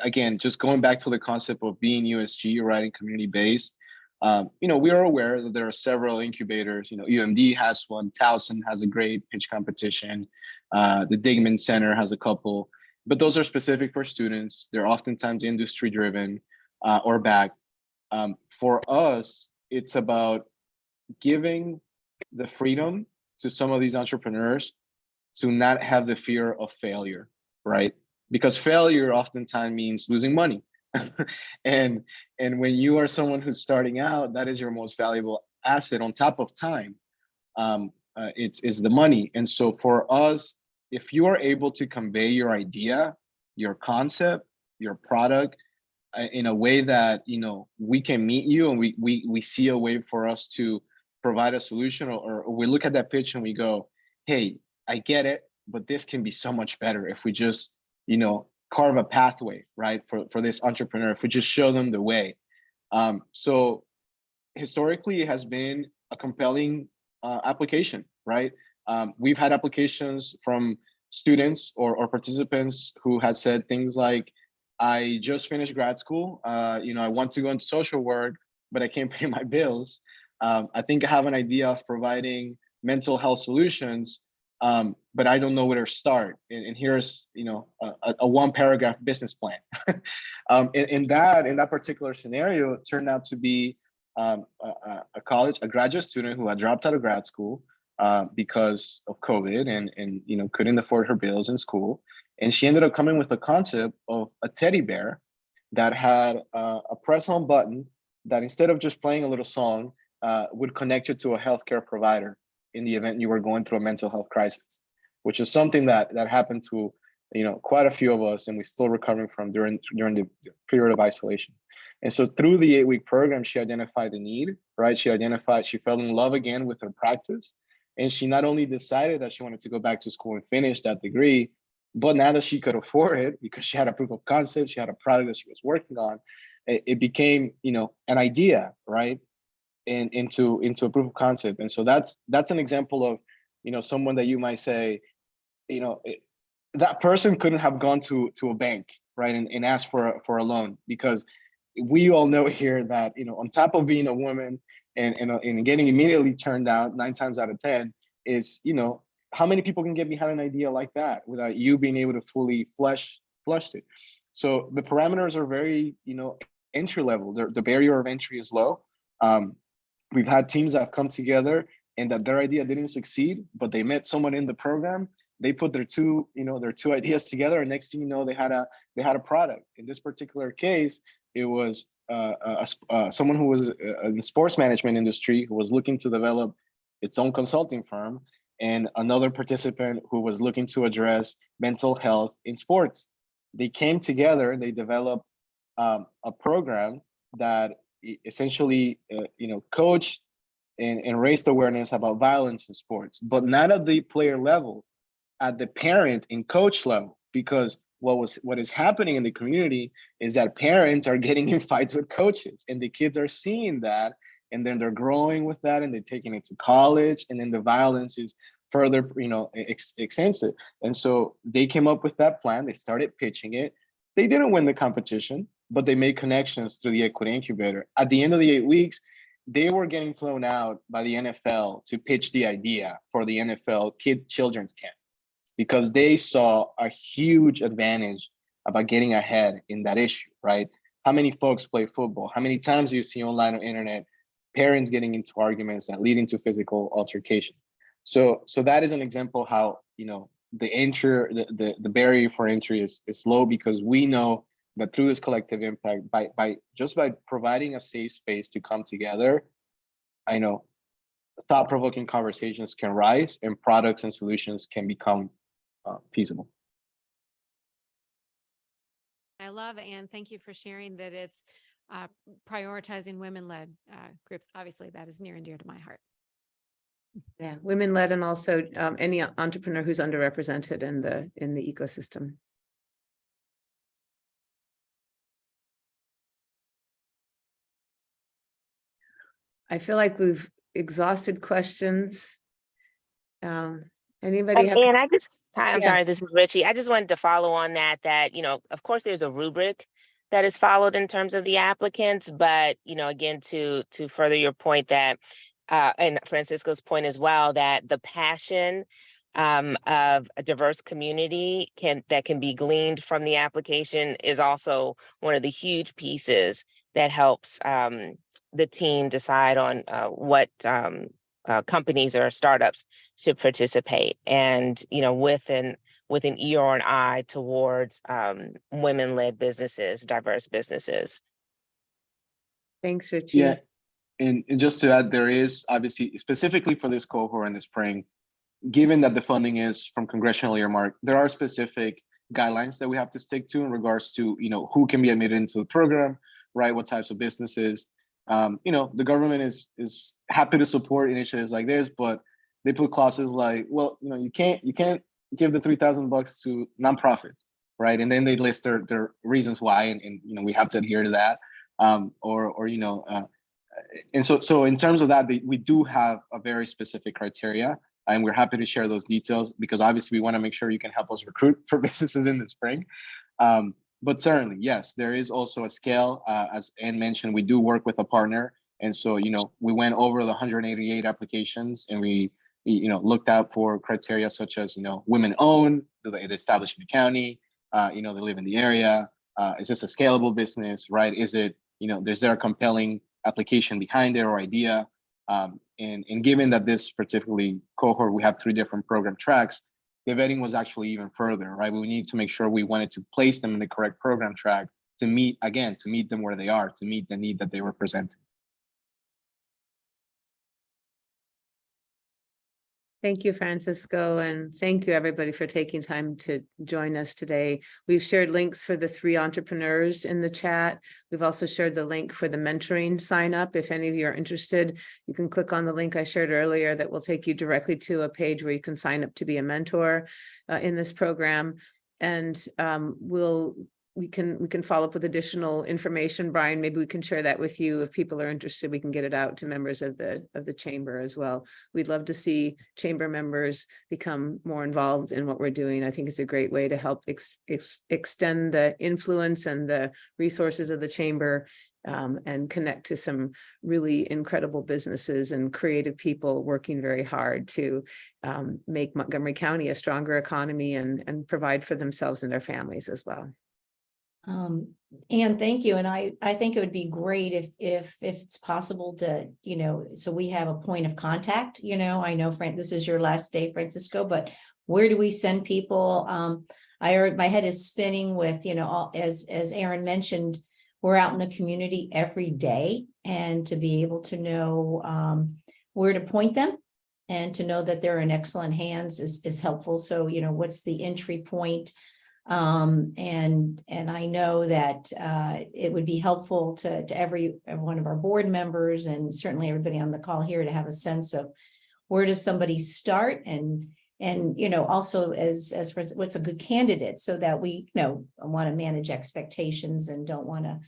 Again, just going back to the concept of being USG, right, and community-based, we are aware that there are several incubators. UMD has one, Towson has a great pitch competition, the Digman Center has a couple, but those are specific for students. They're oftentimes industry-driven or backed. For us, it's about giving the freedom to some of these entrepreneurs to not have the fear of failure, right? Because failure oftentimes means losing money. and when you are someone who's starting out, that is your most valuable asset on top of time, it's the money. And so for us, if you are able to convey your idea, your concept, your product in a way that, you know, we can meet you, and we see a way for us to provide a solution, or we look at that pitch and we go, hey, I get it, but this can be so much better if we just, you know, carve a pathway, right, for this entrepreneur, if we just show them the way. So historically, it has been a compelling application, right? We've had applications from students or participants who had said things like, I just finished grad school, you know, I want to go into social work, but I can't pay my bills. I think I have an idea of providing mental health solutions, but I don't know where to start. And here's, you know, a one paragraph business plan. In that particular scenario, it turned out to be a graduate student who had dropped out of grad school because of COVID and you know, couldn't afford her bills in school. And she ended up coming with the concept of a teddy bear that had a press on button that, instead of just playing a little song, would connect you to a healthcare provider in the event you were going through a mental health crisis, which is something that happened to, you know, quite a few of us, and we're still recovering from during the period of isolation. And so through the 8-week program, she identified the need, right? She fell in love again with her practice. And she not only decided that she wanted to go back to school and finish that degree, but now that she could afford it, because she had a proof of concept, she had a product that she was working on, it became, you know, an idea, right? And into a proof of concept. And so that's an example of, you know, someone that you might say, you know, that person couldn't have gone to a bank, right, and asked for a loan, because we all know here that, you know, on top of being a woman and getting immediately turned down 9 times out of 10 is, you know, how many people can get behind an idea like that without you being able to fully flush it? So the parameters are very, you know, entry level. The barrier of entry is low. We've had teams that have come together and that their idea didn't succeed, but they met someone in the program. They put their two ideas together, and next thing you know, they had a product. In this particular case, it was someone who was in the sports management industry who was looking to develop its own consulting firm, and another participant who was looking to address mental health in sports. They came together, they developed a program that essentially, you know, coached and raised awareness about violence in sports, but not at the player level, at the parent and coach level, because what is happening in the community is that parents are getting in fights with coaches, and the kids are seeing that, and then they're growing with that, and they're taking it to college, and then the violence is further, you know, extensive. And so they came up with that plan. They started pitching it. They didn't win the competition, but they made connections through the Equity Incubator. At the end of the 8 weeks, they were getting flown out by the NFL to pitch the idea for the NFL children's camp, because they saw a huge advantage about getting ahead in that issue, right? How many folks play football? How many times do you see online on internet parents getting into arguments that lead into physical altercation? So that is an example how, you know, the barrier for entry is low, because we know that through this collective impact, by providing a safe space to come together, I know thought-provoking conversations can rise and products and solutions can become feasible. I love, and thank you for sharing that it's prioritizing women-led groups. Obviously, that is near and dear to my heart. Yeah, women-led, and also any entrepreneur who's underrepresented in the ecosystem. I feel like we've exhausted questions. Anybody have? And I'm Yeah. sorry, this is Richie. I just wanted to follow on that, you know, of course, there's a rubric that is followed in terms of the applicants, but, you know, again, to further your point that, and Francisco's point as well, that the passion of a diverse community that can be gleaned from the application is also one of the huge pieces that helps the team decide on what companies or startups should participate, and, you know, with an ear or an eye towards women-led businesses, diverse businesses. Thanks, Richie. Yeah, and just to add, there is obviously specifically for this cohort in the spring, given that the funding is from congressional earmark, there are specific guidelines that we have to stick to in regards to, who can be admitted into the program, right? What types of businesses. The government is happy to support initiatives like this, but they put clauses like, well, you can't give the $3,000 to nonprofits, right? And then they list their reasons why, and we have to adhere to that. And so in terms of that, we do have a very specific criteria, and we're happy to share those details because obviously we want to make sure you can help us recruit for businesses in the spring. But certainly, yes, there is also a scale. As Ann mentioned, we do work with a partner. And so, we went over the 188 applications and we, looked out for criteria such as, women owned, do they establish in the county, they live in the area. Is this a scalable business, right? Is it, is there a compelling application behind it or idea? And given that this particularly cohort, we have 3 different program tracks, the vetting was actually even further, right? We need to make sure we wanted to place them in the correct program track to meet them where they are, to meet the need that they were presenting. Thank you, Francisco, and thank you everybody for taking time to join us today. We've shared links for the 3 entrepreneurs in the chat. We've also shared the link for the mentoring sign up. If any of you are interested, you can click on the link I shared earlier that will take you directly to a page where you can sign up to be a mentor in this program. And we can follow up with additional information. Brian, maybe we can share that with you. If people are interested, we can get it out to members of the chamber as well. We'd love to see chamber members become more involved in what we're doing. I think it's a great way to help extend the influence and the resources of the chamber, and connect to some really incredible businesses and creative people working very hard to make Montgomery County a stronger economy and provide for themselves and their families as well. Anne, thank you. And I think it would be great if it's possible to, so we have a point of contact, I know, this is your last day, Francisco, but where do we send people? My head is spinning with, as Aaron mentioned, we're out in the community every day, and to be able to know where to point them and to know that they're in excellent hands is helpful. So, what's the entry point? And I know that it would be helpful to every one of our board members and certainly everybody on the call here to have a sense of where does somebody start and also as for what's a good candidate, so that we want to manage expectations and don't want to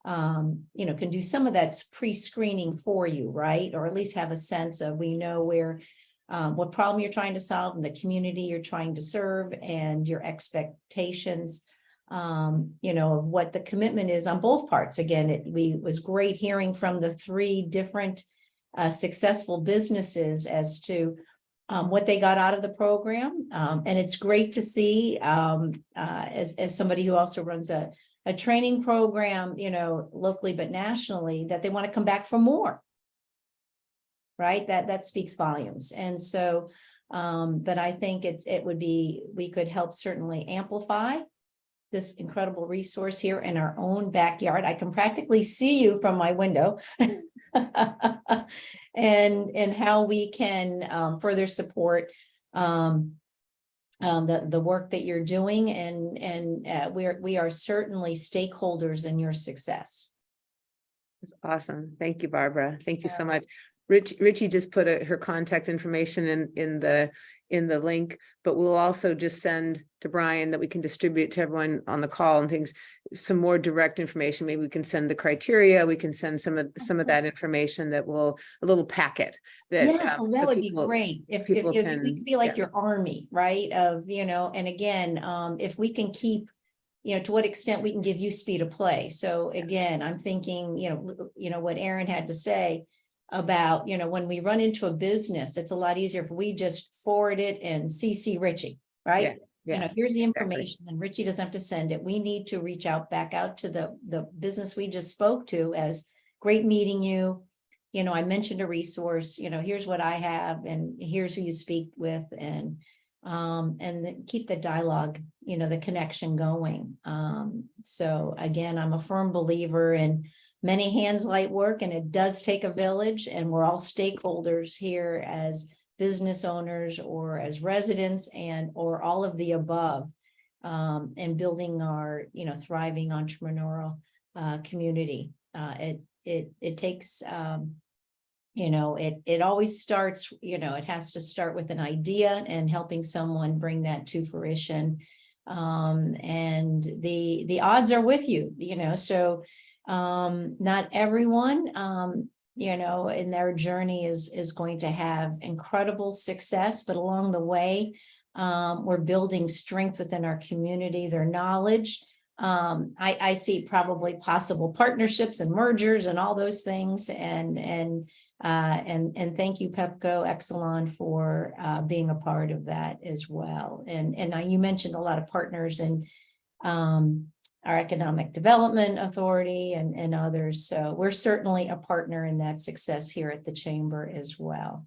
can do some of that's pre-screening for you, right? Or at least have a sense of, we know where what problem you're trying to solve and the community you're trying to serve and your expectations, of what the commitment is on both parts. Again, it was great hearing from the 3 different successful businesses as to what they got out of the program. And it's great to see, as somebody who also runs a training program, locally but nationally, that they want to come back for more. Right, that speaks volumes. And so, but I think we could help certainly amplify this incredible resource here in our own backyard. I can practically see you from my window, and how we can further support the work that you're doing, and we are certainly stakeholders in your success. That's awesome. Thank you, Barbara. Thank you so much. Richie just put her contact information in the link, but we'll also just send to Brian that we can distribute to everyone on the call and things, some more direct information. Maybe we can send the criteria. We can send some of that information a little packet that, that would be great. If we could be like your army, right? Of, and again, if we can keep, to what extent we can give you speed of play. So again, I'm thinking, what Aaron had to say about, when we run into a business, it's a lot easier if we just forward it and CC Richie, right? Yeah. Here's the information, and Richie doesn't have to send it. We need to reach back out to the business we just spoke to as great meeting you. I mentioned a resource, here's what I have, and here's who you speak with, and keep the dialogue, the connection going. So again, I'm a firm believer in many hands light work, and it does take a village, and we're all stakeholders here as business owners or as residents or all of the above, and building our, thriving entrepreneurial community. It takes, it always starts, it has to start with an idea and helping someone bring that to fruition. And the odds are with you, so not everyone, in their journey is going to have incredible success, but along the way, we're building strength within our community, their knowledge. I see probably possible partnerships and mergers and all those things. And thank you, Pepco Exelon, for being a part of that as well. And you mentioned a lot of partners in our Economic Development Authority and others. So we're certainly a partner in that success here at the Chamber as well.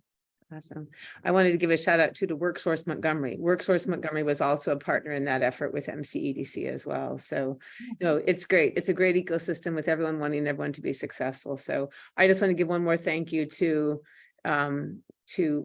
Awesome. I wanted to give a shout out to WorkSource Montgomery. WorkSource Montgomery was also a partner in that effort with MCEDC as well. So, it's great. It's a great ecosystem with everyone wanting everyone to be successful. So I just want to give one more thank you to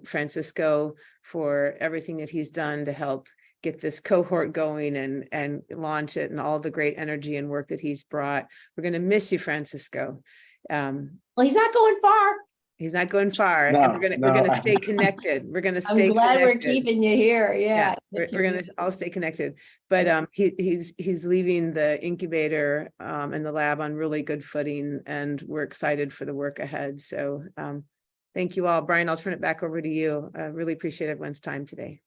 Francisco for everything that he's done to help get this cohort going and launch it, and all the great energy and work that he's brought. We're going to miss you, Francisco. Well, he's not going far. He's not going far, No, and we're gonna no. stay connected. We're gonna I'm stay glad we're connected. keeping you here. Yeah. We're gonna all stay connected. But he's leaving the incubator and the lab on really good footing, and we're excited for the work ahead. So thank you all. Brian, I'll turn it back over to you. I really appreciate everyone's time today.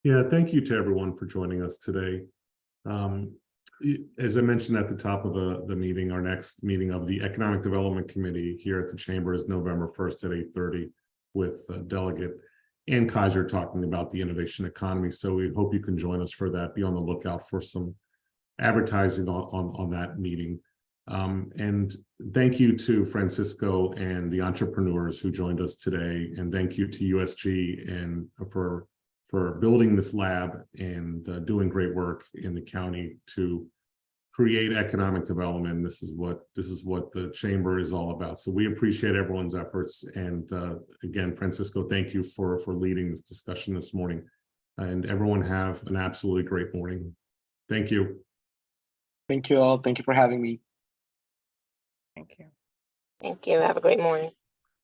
Yeah, thank you to everyone for joining us today. As I mentioned at the top of the meeting, our next meeting of the Economic Development Committee here at the Chamber is November 1st at 8:30 with Delegate Ann Kaiser talking about the innovation economy. So we hope you can join us for that. Be on the lookout for some advertising on that meeting. And thank you to Francisco and the entrepreneurs who joined us today. And thank you to USG and for building this lab and doing great work in the county to create economic development. This is what the Chamber is all about. So we appreciate everyone's efforts. And again, Francisco, thank you for leading this discussion this morning. And everyone have an absolutely great morning. Thank you. Thank you all. Thank you for having me. Thank you. Thank you. Have a great morning.